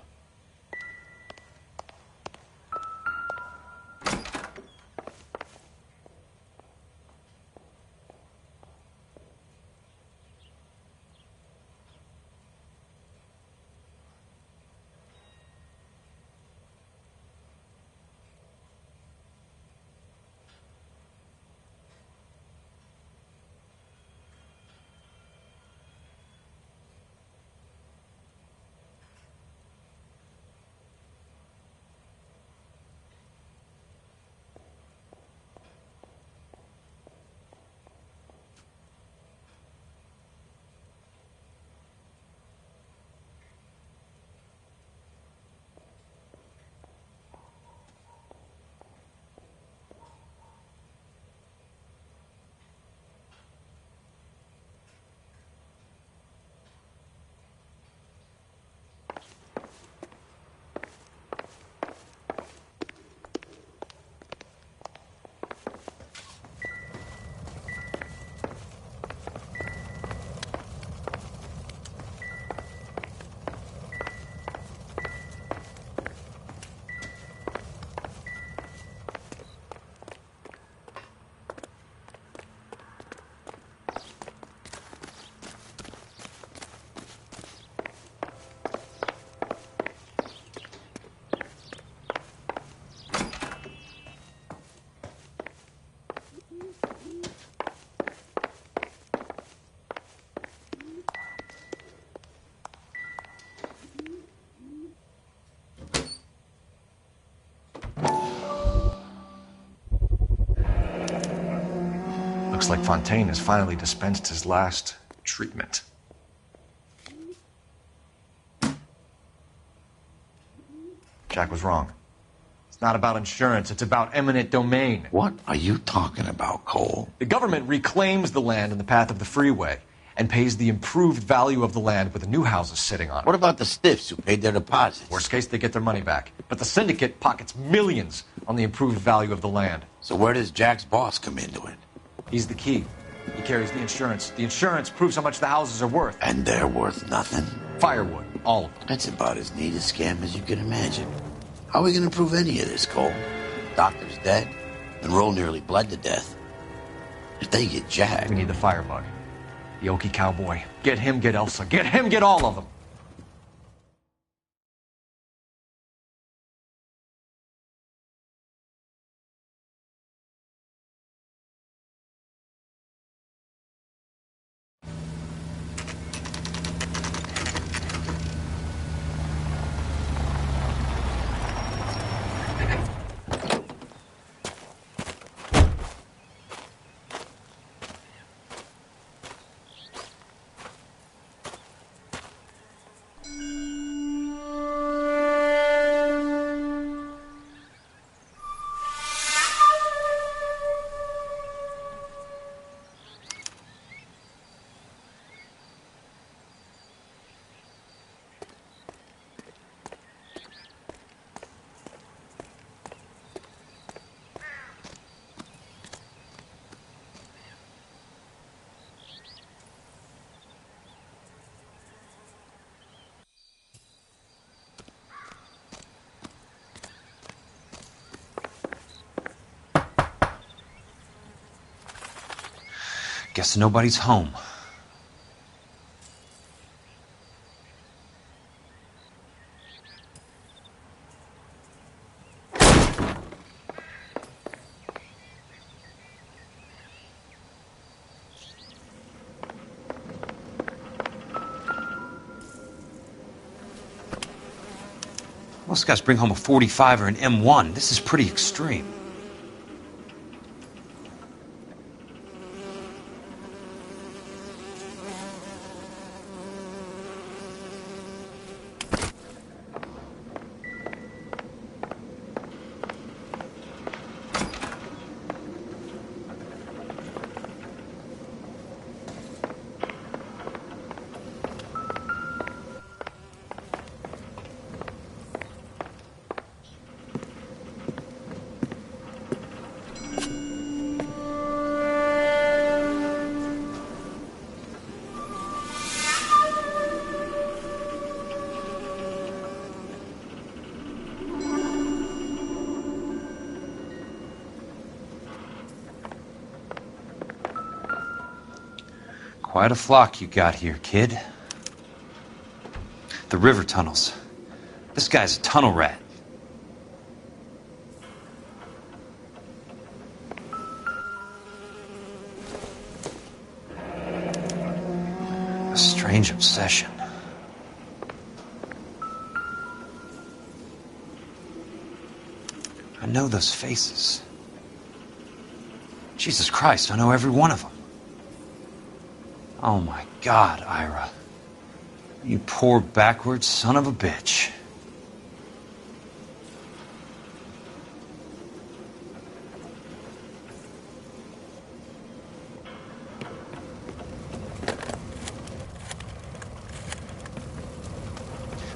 Looks like Fontaine has finally dispensed his last treatment. Jack was wrong. It's not about insurance, it's about eminent domain. What are you talking about, Cole? The government reclaims the land in the path of the freeway and pays the improved value of the land with the new houses sitting on it. What about the stiffs who paid their deposits? Worst case, they get their money back. But the syndicate pockets millions on the improved value of the land. So where does Jack's boss come into it? He's the key. He carries the insurance. The insurance proves how much the houses are worth. And they're worth nothing? Firewood, all of them. That's about as neat a scam as you can imagine. How are we going to prove any of this, Cole? Doctor's dead, and Roll nearly bled to death. If they get Jack... We need the firebug. The Okie cowboy. Get him, get Elsa. Get him, get all of them. Guess nobody's home. Most guys bring home a 45 or an M1. This is pretty extreme. Quite a flock you got here, kid. The river tunnels. This guy's a tunnel rat. A strange obsession. I know those faces. Jesus Christ, I know every one of them. Oh my God, Ira. You poor backward son of a bitch.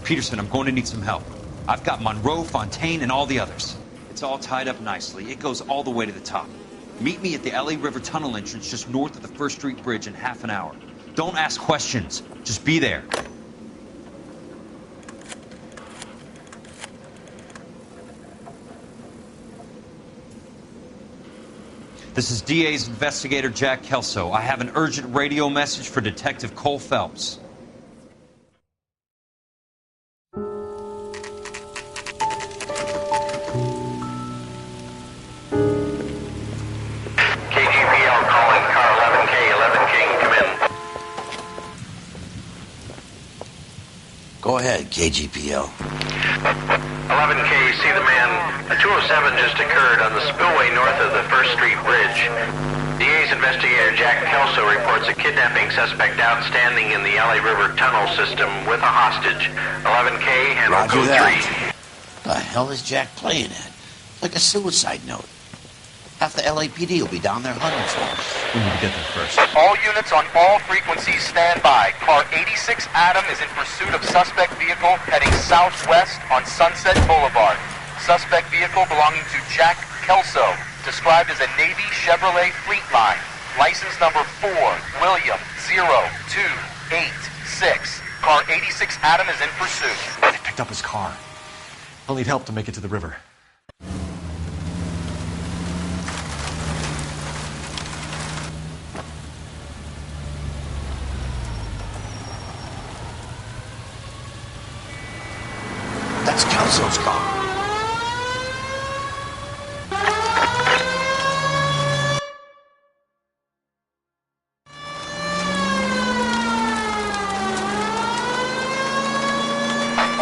Peterson, I'm going to need some help. I've got Monroe, Fontaine, and all the others. It's all tied up nicely. It goes all the way to the top. Meet me at the LA River Tunnel entrance just north of the First Street Bridge in half an hour. Don't ask questions. Just be there. This is DA's investigator Jack Kelso. I have an urgent radio message for Detective Cole Phelps. Go ahead, KGPL. 11K, see the man. A 207 just occurred on the spillway north of the First Street Bridge. DA's investigator Jack Kelso reports a kidnapping suspect outstanding in the LA River tunnel system with a hostage. 11K, handle Roger code that. 3. The hell is Jack playing at? Like a suicide note. Half the LAPD will be down there hunting for us. We need to get there first. All units on all frequencies stand by. Car 86 Adam is in pursuit of suspect vehicle heading southwest on Sunset Boulevard. Suspect vehicle belonging to Jack Kelso, described as a Navy Chevrolet Fleetline. License number 4, William 0286. Car 86 Adam is in pursuit. They picked up his car. I'll need help to make it to the river. That's Kelso's car.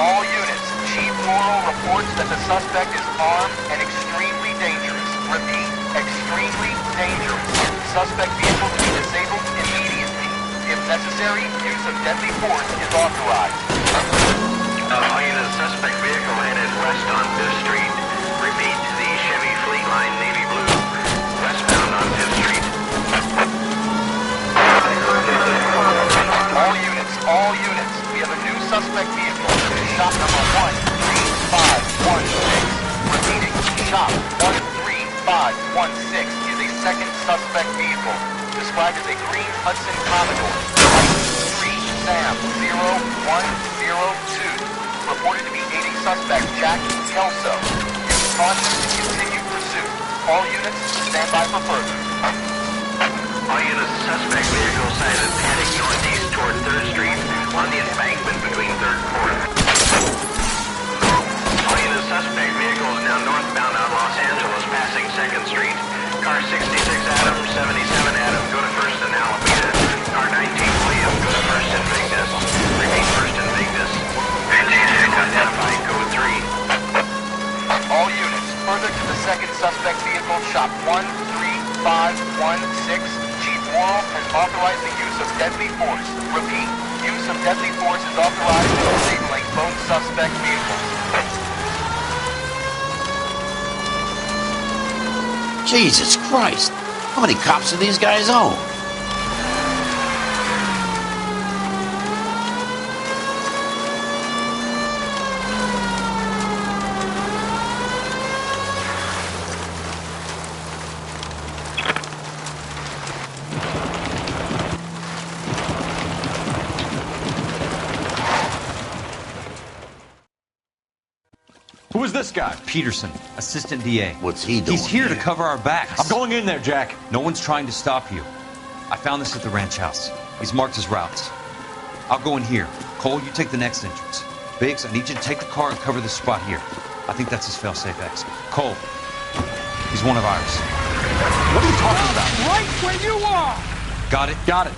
All units, Chief Morrill reports that the suspect is armed and extremely dangerous. Repeat, extremely dangerous. Suspect vehicle to be disabled immediately. If necessary, use of deadly force is authorized. All units, suspect vehicle headed west on 5th Street. Repeat, the Chevy Fleetline Navy Blue, westbound on 5th Street. All units, we have a new suspect vehicle. Shop number 13516. Repeating, shop 13516 is a second suspect vehicle, described as a green Hudson Commodore. 3 Sam 0102. Reported to be aiding suspect Jack Kelso. Use caution to continue pursuit. All units, stand by for further. All units, suspect vehicle sighted heading northeast toward 3rd Street on the embankment between 3rd and 4th. All units, suspect vehicle is now northbound on Los Angeles, passing 2nd Street. Car 66 Adam, 77 Adam, go to 1st and Alameda. Car 19 William, go to 1st and Vignes. Repeat, 1st and Vignes. Identify code 3. All units, further to the second suspect vehicle, shop 13516. Chief Morrill has authorized the use of deadly force. Repeat, use of deadly force is authorized in disabling both suspect vehicles. Jesus Christ. How many cops do these guys own? Who is this guy? Peterson, assistant DA. What's he doing? He's here to cover our backs. I'm going in there, Jack. No one's trying to stop you. I found this at the ranch house. He's marked his routes. I'll go in here. Cole, you take the next entrance. Biggs, I need you to take the car and cover this spot here. I think that's his fail-safe exit. Cole, he's one of ours. What are you talking about? Right where you are! Got it? Got it.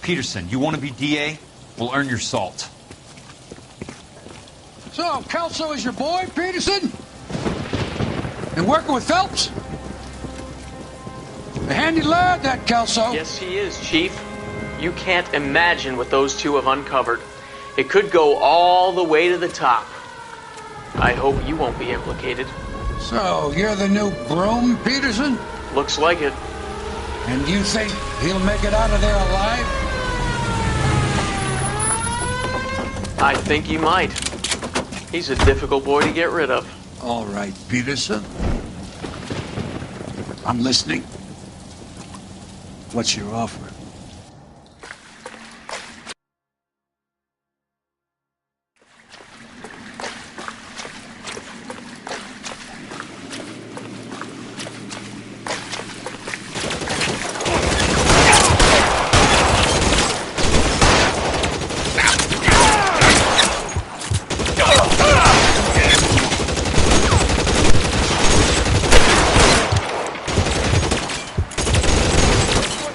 Peterson, you want to be DA? We'll earn your salt. So, Kelso is your boy, Peterson? And working with Phelps? A handy lad, that Kelso. Yes, he is, Chief. You can't imagine what those two have uncovered. It could go all the way to the top. I hope you won't be implicated. So, you're the new broom, Peterson? Looks like it. And you think he'll make it out of there alive? I think he might. He's a difficult boy to get rid of. All right, Peterson. I'm listening. What's your offer?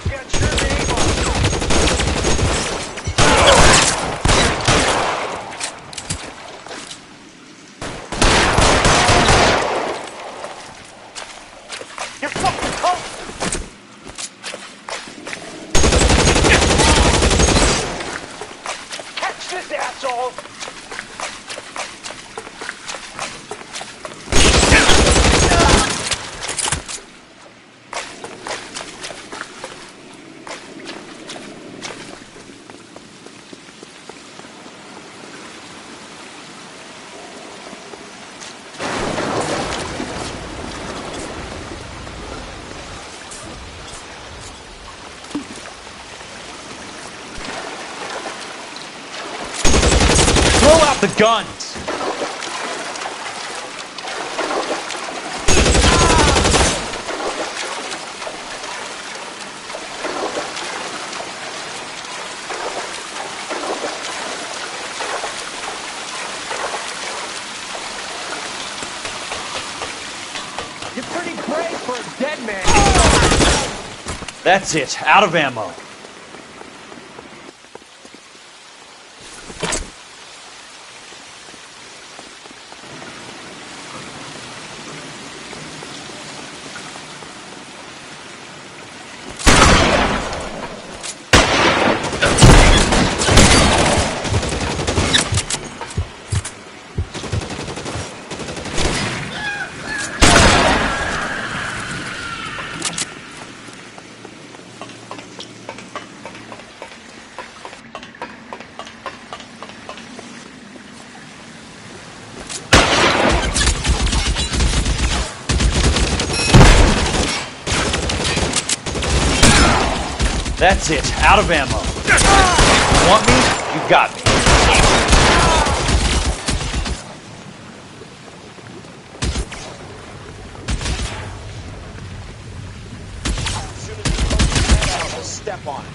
Got your name that's all. Throw out the guns! You're pretty brave for a dead man. That's it, out of ammo. That's it, out of ammo. You want me? You got me. As soon as he pokes his head out, we'll step on it.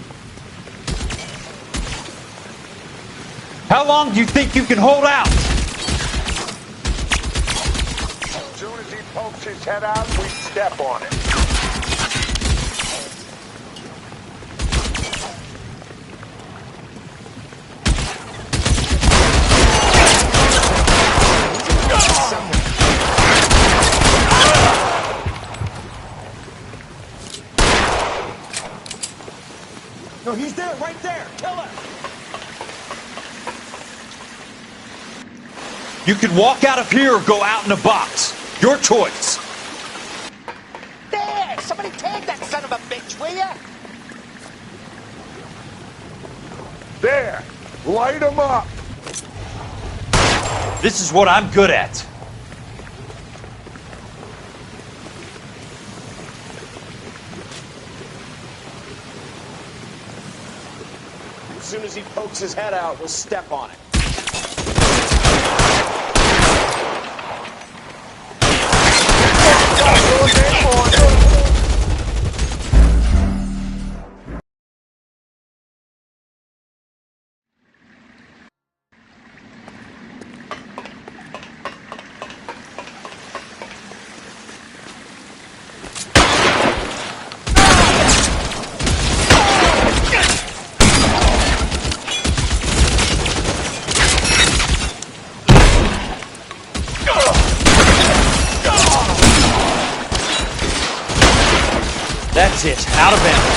How long do you think you can hold out? As soon as he pokes his head out, we step on it. No, he's there, right there. Kill him. You can walk out of here or go out in a box. Your choice. There! Somebody take that son of a bitch, will ya? There! Light him up! This is what I'm good at. As soon as he pokes his head out, we'll step on it. That's it, out of ammo.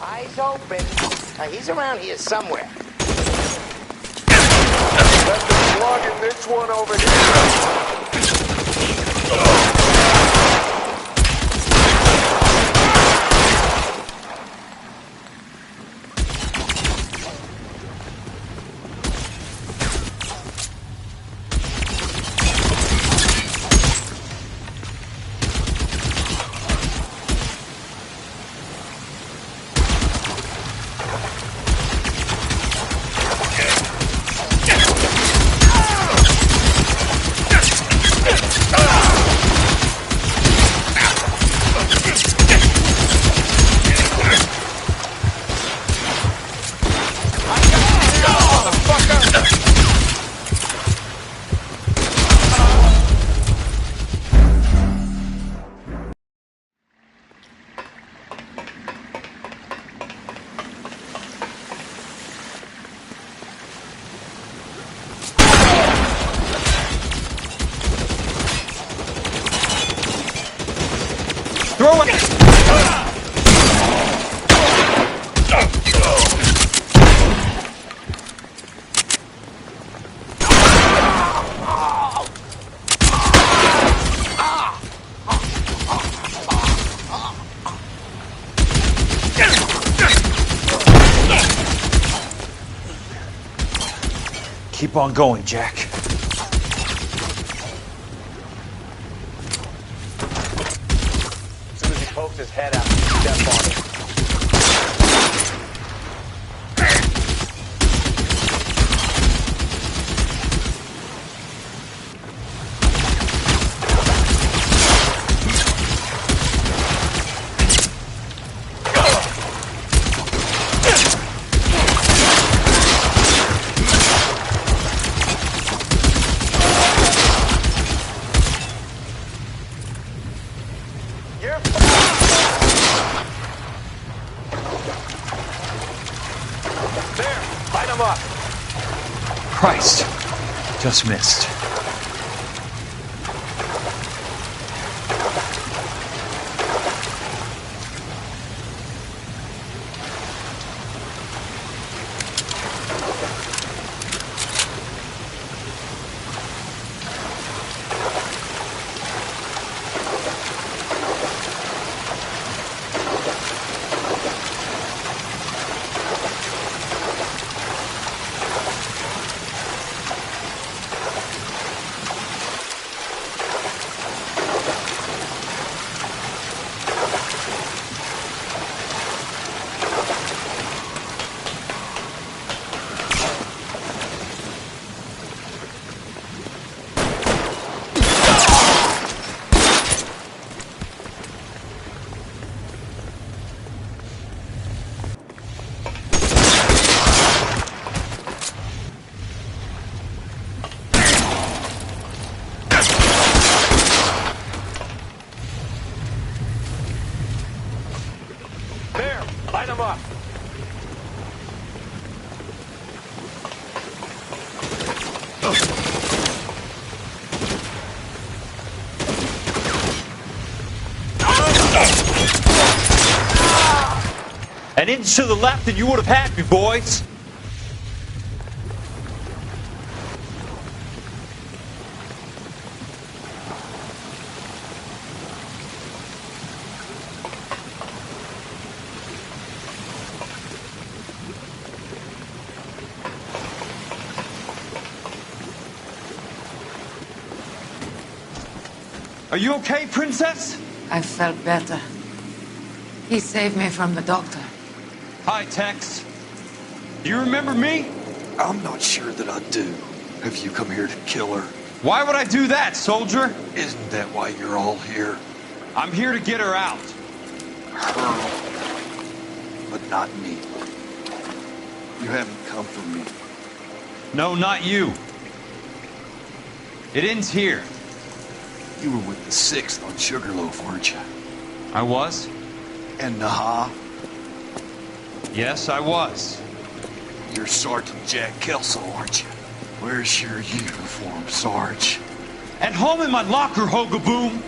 Eyes open. He's around here somewhere. Let the plug in this one over Keep on going, Jack. As soon as he pokes his head out, step on it. Christ. Just missed. An inch to the left and you would have had me, boys. Are you okay, Princess? I felt better. He saved me from the doctor. Hi, Tex. Do you remember me? I'm not sure that I do. Have you come here to kill her? Why would I do that, soldier? Isn't that why you're all here? I'm here to get her out. Her. But not me. You haven't come for me. No, not you. It ends here. You were with the 6th on Sugarloaf, weren't you? I was? And Naha? Yes, I was. You're Sergeant Jack Kelso, aren't you? Where's your uniform, Sarge? At home in my locker, Hogaboom.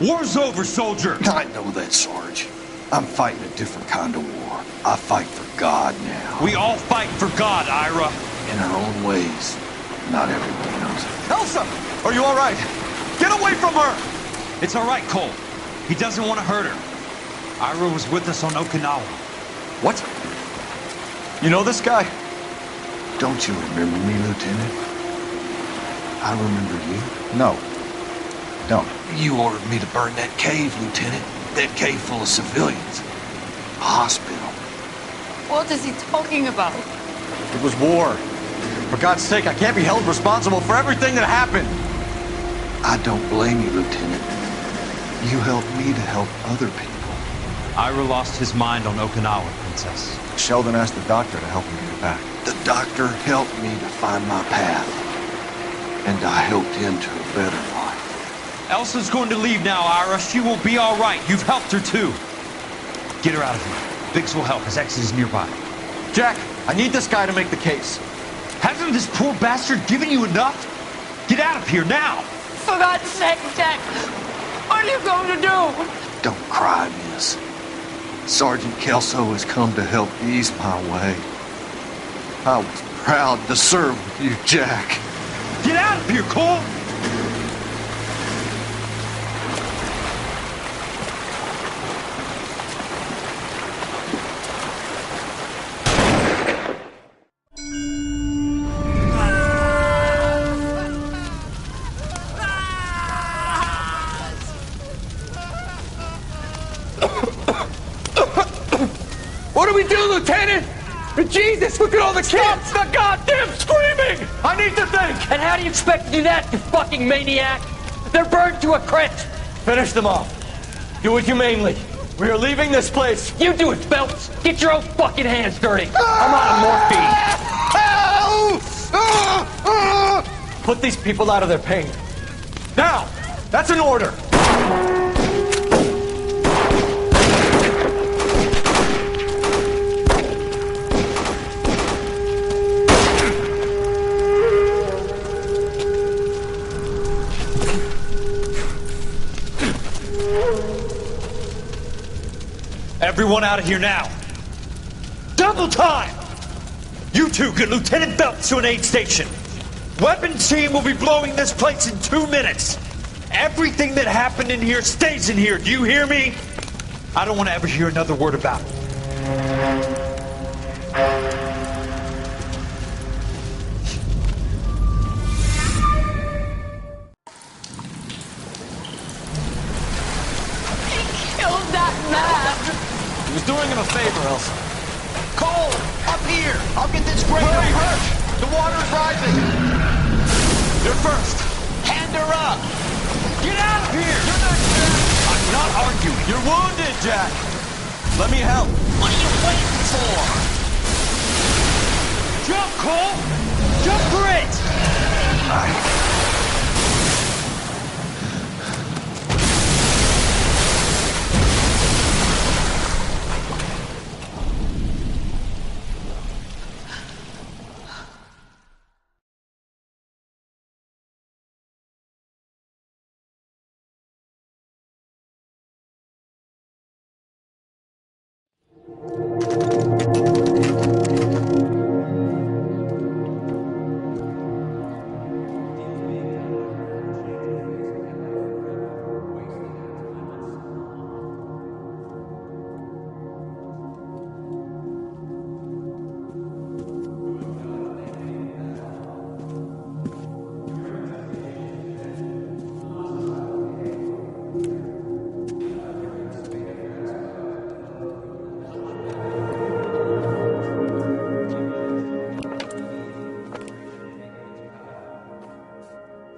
War's over, soldier. I know that, Sarge. I'm fighting a different kind of war. I fight for God now. We all fight for God, Ira. In our own ways. Not everybody knows it. Elsa! Are you all right? Get away from her! It's all right, Cole. He doesn't want to hurt her. Ira was with us on Okinawa. What? You know this guy? Don't you remember me, Lieutenant? I remember you. No. Don't. You ordered me to burn that cave, Lieutenant. That cave full of civilians. A hospital. What is he talking about? It was war. For God's sake, I can't be held responsible for everything that happened. I don't blame you, Lieutenant. You helped me to help other people. Ira lost his mind on Okinawa, Princess. Sheldon asked the doctor to help him get it back. The doctor helped me to find my path. And I helped him to a better life. Elsa's going to leave now, Ira. She will be all right. You've helped her, too. Get her out of here. Biggs will help. His exit is nearby. Jack, I need this guy to make the case. Hasn't this poor bastard given you enough? Get out of here now! For God's sake, Jack! What are you going to do? Don't cry, miss. Sergeant Kelso has come to help ease my way. I was proud to serve with you, Jack. Get out of here, Cole! What do we do, Lieutenant? Jesus, look at all the kids! Stop the goddamn screaming! I need to think! And how do you expect to do that, you fucking maniac? They're burned to a crisp! Finish them off. Do it humanely. We are leaving this place. You do it, Phelps! Get your own fucking hands dirty! I'm out of morphine! Put these people out of their pain. Now! That's an order! Everyone out of here now. Double time! You two get Lieutenant Phelps to an aid station. Weapons team will be blowing this place in 2 minutes. Everything that happened in here stays in here. Do you hear me? I don't want to ever hear another word about it. Killed that man! He was doing him a favor, Elsa. Cole, up here. I'll get this grader. Hurry! The water's rising. You're first. Hand her up. Get out of here! You're not Jack! I'm not arguing. You're wounded, Jack. Let me help. What are you waiting for? Jump, Cole! Jump for it!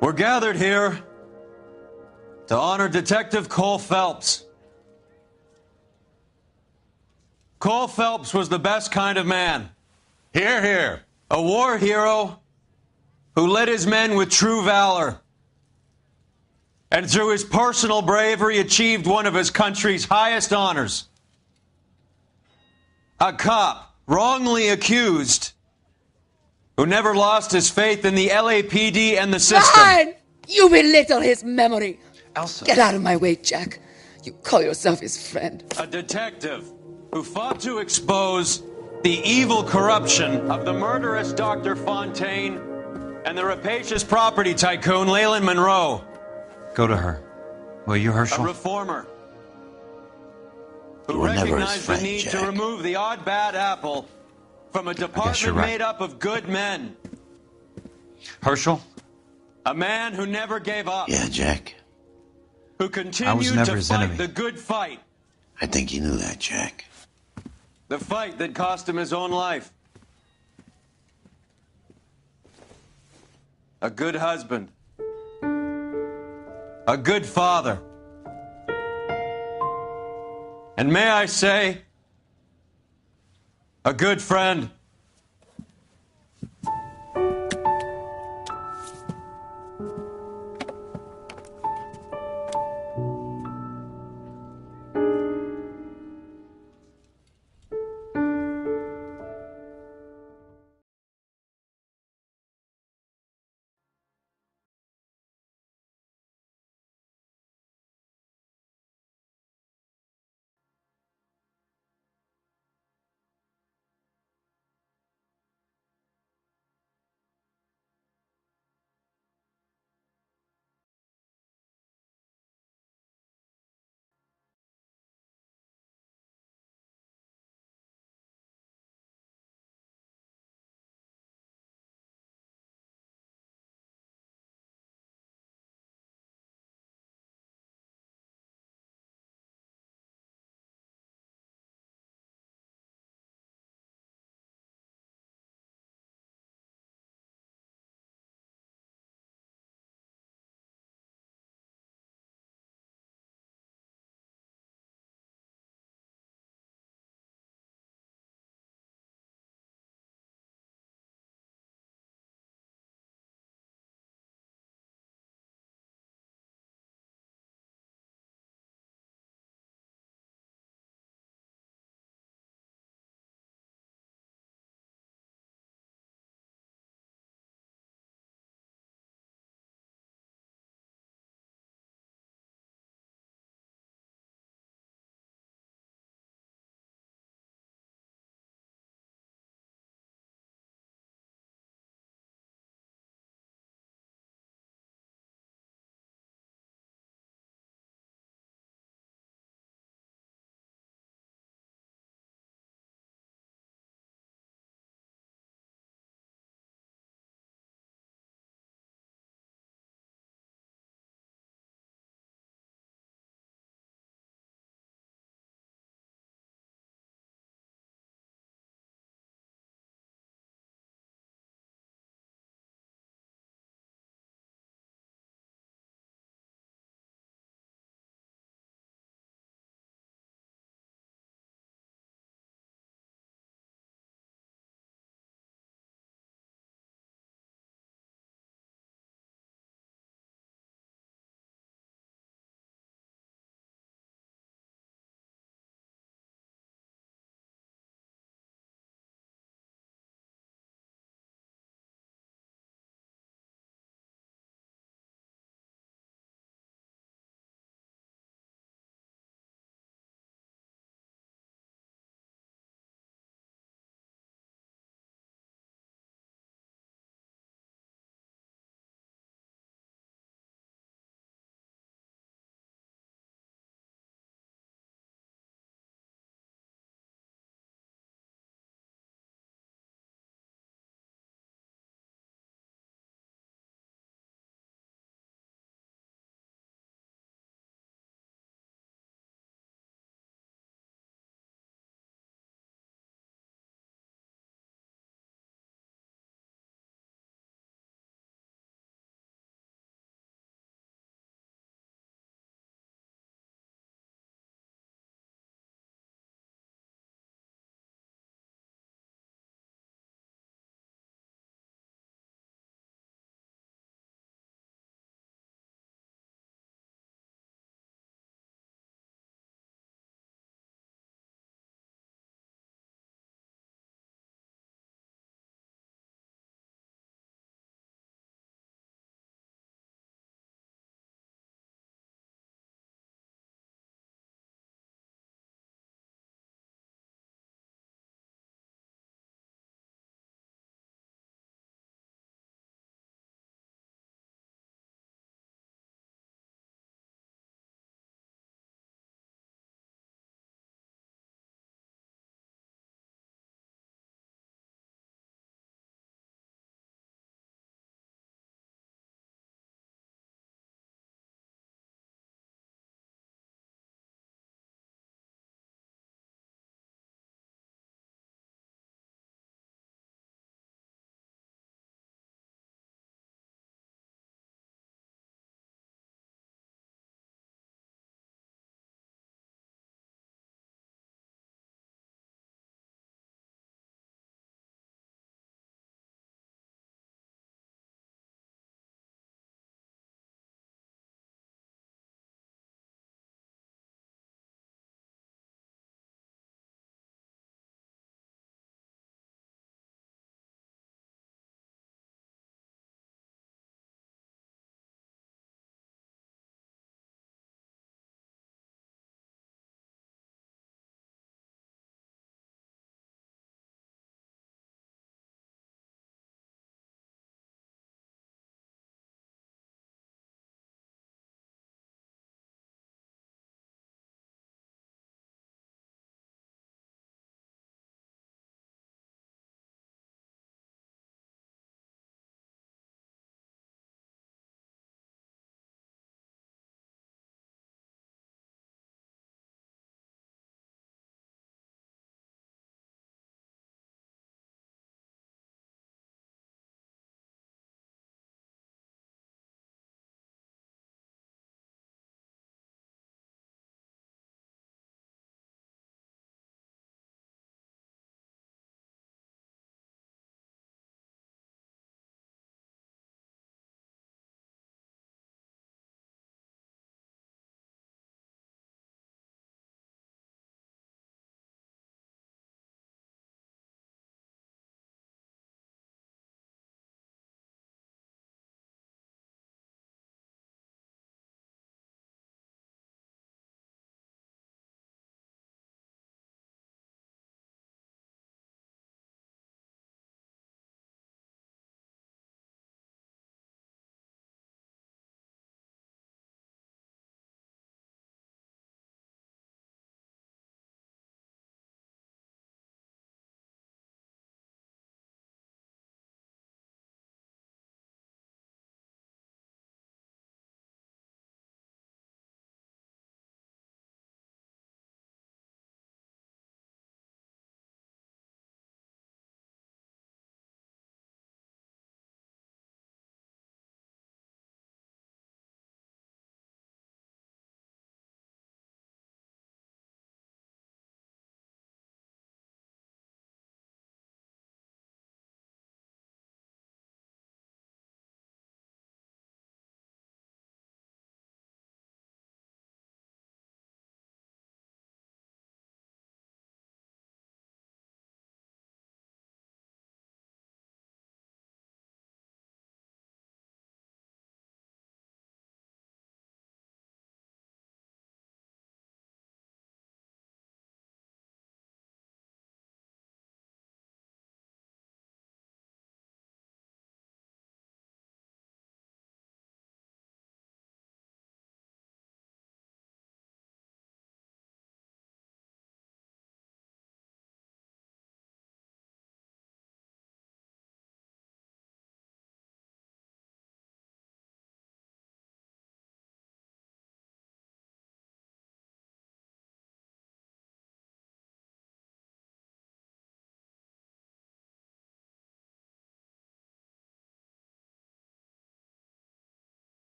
We're gathered here to honor Detective Cole Phelps. Cole Phelps was the best kind of man. Hear, hear. A war hero who led his men with true valor. And through his personal bravery achieved one of his country's highest honors. A cop wrongly accused who never lost his faith in the LAPD and the system. Fine! You belittle his memory. Elsa. Get out of my way, Jack. You call yourself his friend. A detective who fought to expose the evil corruption of the murderous Dr. Fontaine and the rapacious property tycoon Leyland Monroe. Go to her. Will you, Herschel? A reformer who You were never his recognized friend, the need Jack. to remove the odd bad apple from a you're department right. made up of good men. Herschel? A man who never gave up. Yeah, Jack. Who I was continued never to his fight enemy. the good fight. I think you knew that, Jack. The fight that cost him his own life. A good husband. A good father. And may I say, a good friend.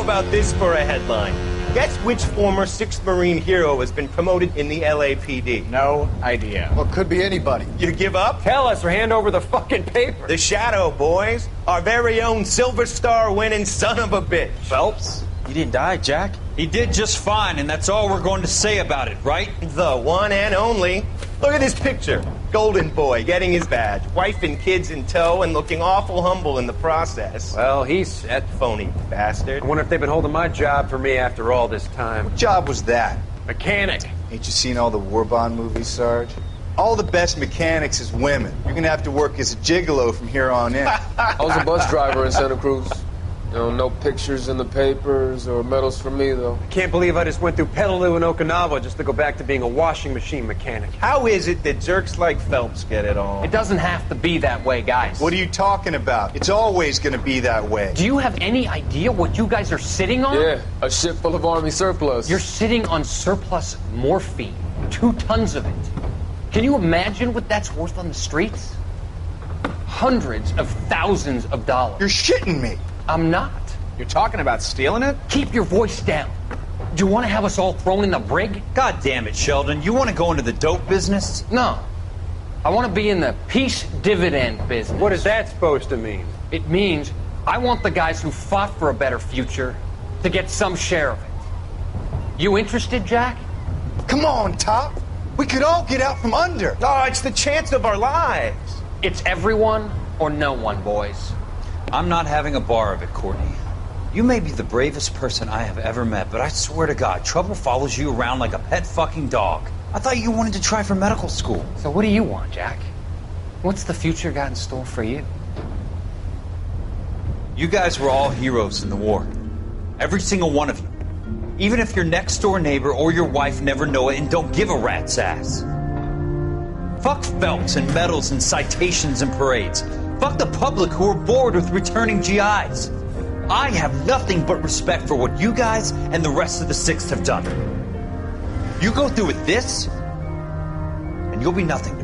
about this for a headline? Guess which former 6th Marine hero has been promoted in the LAPD? No idea. Well, it could be anybody. You give up? Tell us or hand over the fucking paper. The Shadow, boys. Our very own Silver Star winning son of a bitch. Phelps? You didn't die, Jack. He did just fine, and that's all we're going to say about it, right? The one and only. Look at this picture. Golden boy getting his badge, wife and kids in tow, and looking awful humble in the process. Well, he's set. Phony bastard. I wonder if they've been holding my job for me after all this time. What job was that? Mechanic. Ain't you seen all the war bond movies, Sarge? All the best mechanics is women. You're gonna have to work as a gigolo from here on in. I was a bus driver in Santa Cruz. You know, no pictures in the papers or medals for me, though. I can't believe I just went through Petaloo and Okinawa just to go back to being a washing machine mechanic. How is it that jerks like Phelps get it all? It doesn't have to be that way, guys. What are you talking about? It's always gonna be that way. Do you have any idea what you guys are sitting on? Yeah, a ship full of Army surplus. You're sitting on surplus morphine. 2 tons of it. Can you imagine what that's worth on the streets? Hundreds of thousands of dollars. You're shitting me. I'm not. You're talking about stealing it? Keep your voice down. Do you want to have us all thrown in the brig? God damn it, Sheldon. You want to go into the dope business? No. I want to be in the peace dividend business. What is that supposed to mean? It means I want the guys who fought for a better future to get some share of it. You interested, Jack? Come on, Top. We could all get out from under. Oh, it's the chance of our lives. It's everyone or no one, boys. I'm not having a bar of it, Courtney. You may be the bravest person I have ever met, but I swear to God, trouble follows you around like a pet fucking dog. I thought you wanted to try for medical school. So what do you want, Jack? What's the future got in store for you? You guys were all heroes in the war. Every single one of you. Even if your next door neighbor or your wife never know it and don't give a rat's ass. Fuck Phelps and medals and citations and parades. Fuck the public who are bored with returning GIs. I have nothing but respect for what you guys and the rest of the 6th have done. You go through with this, and you'll be nothing to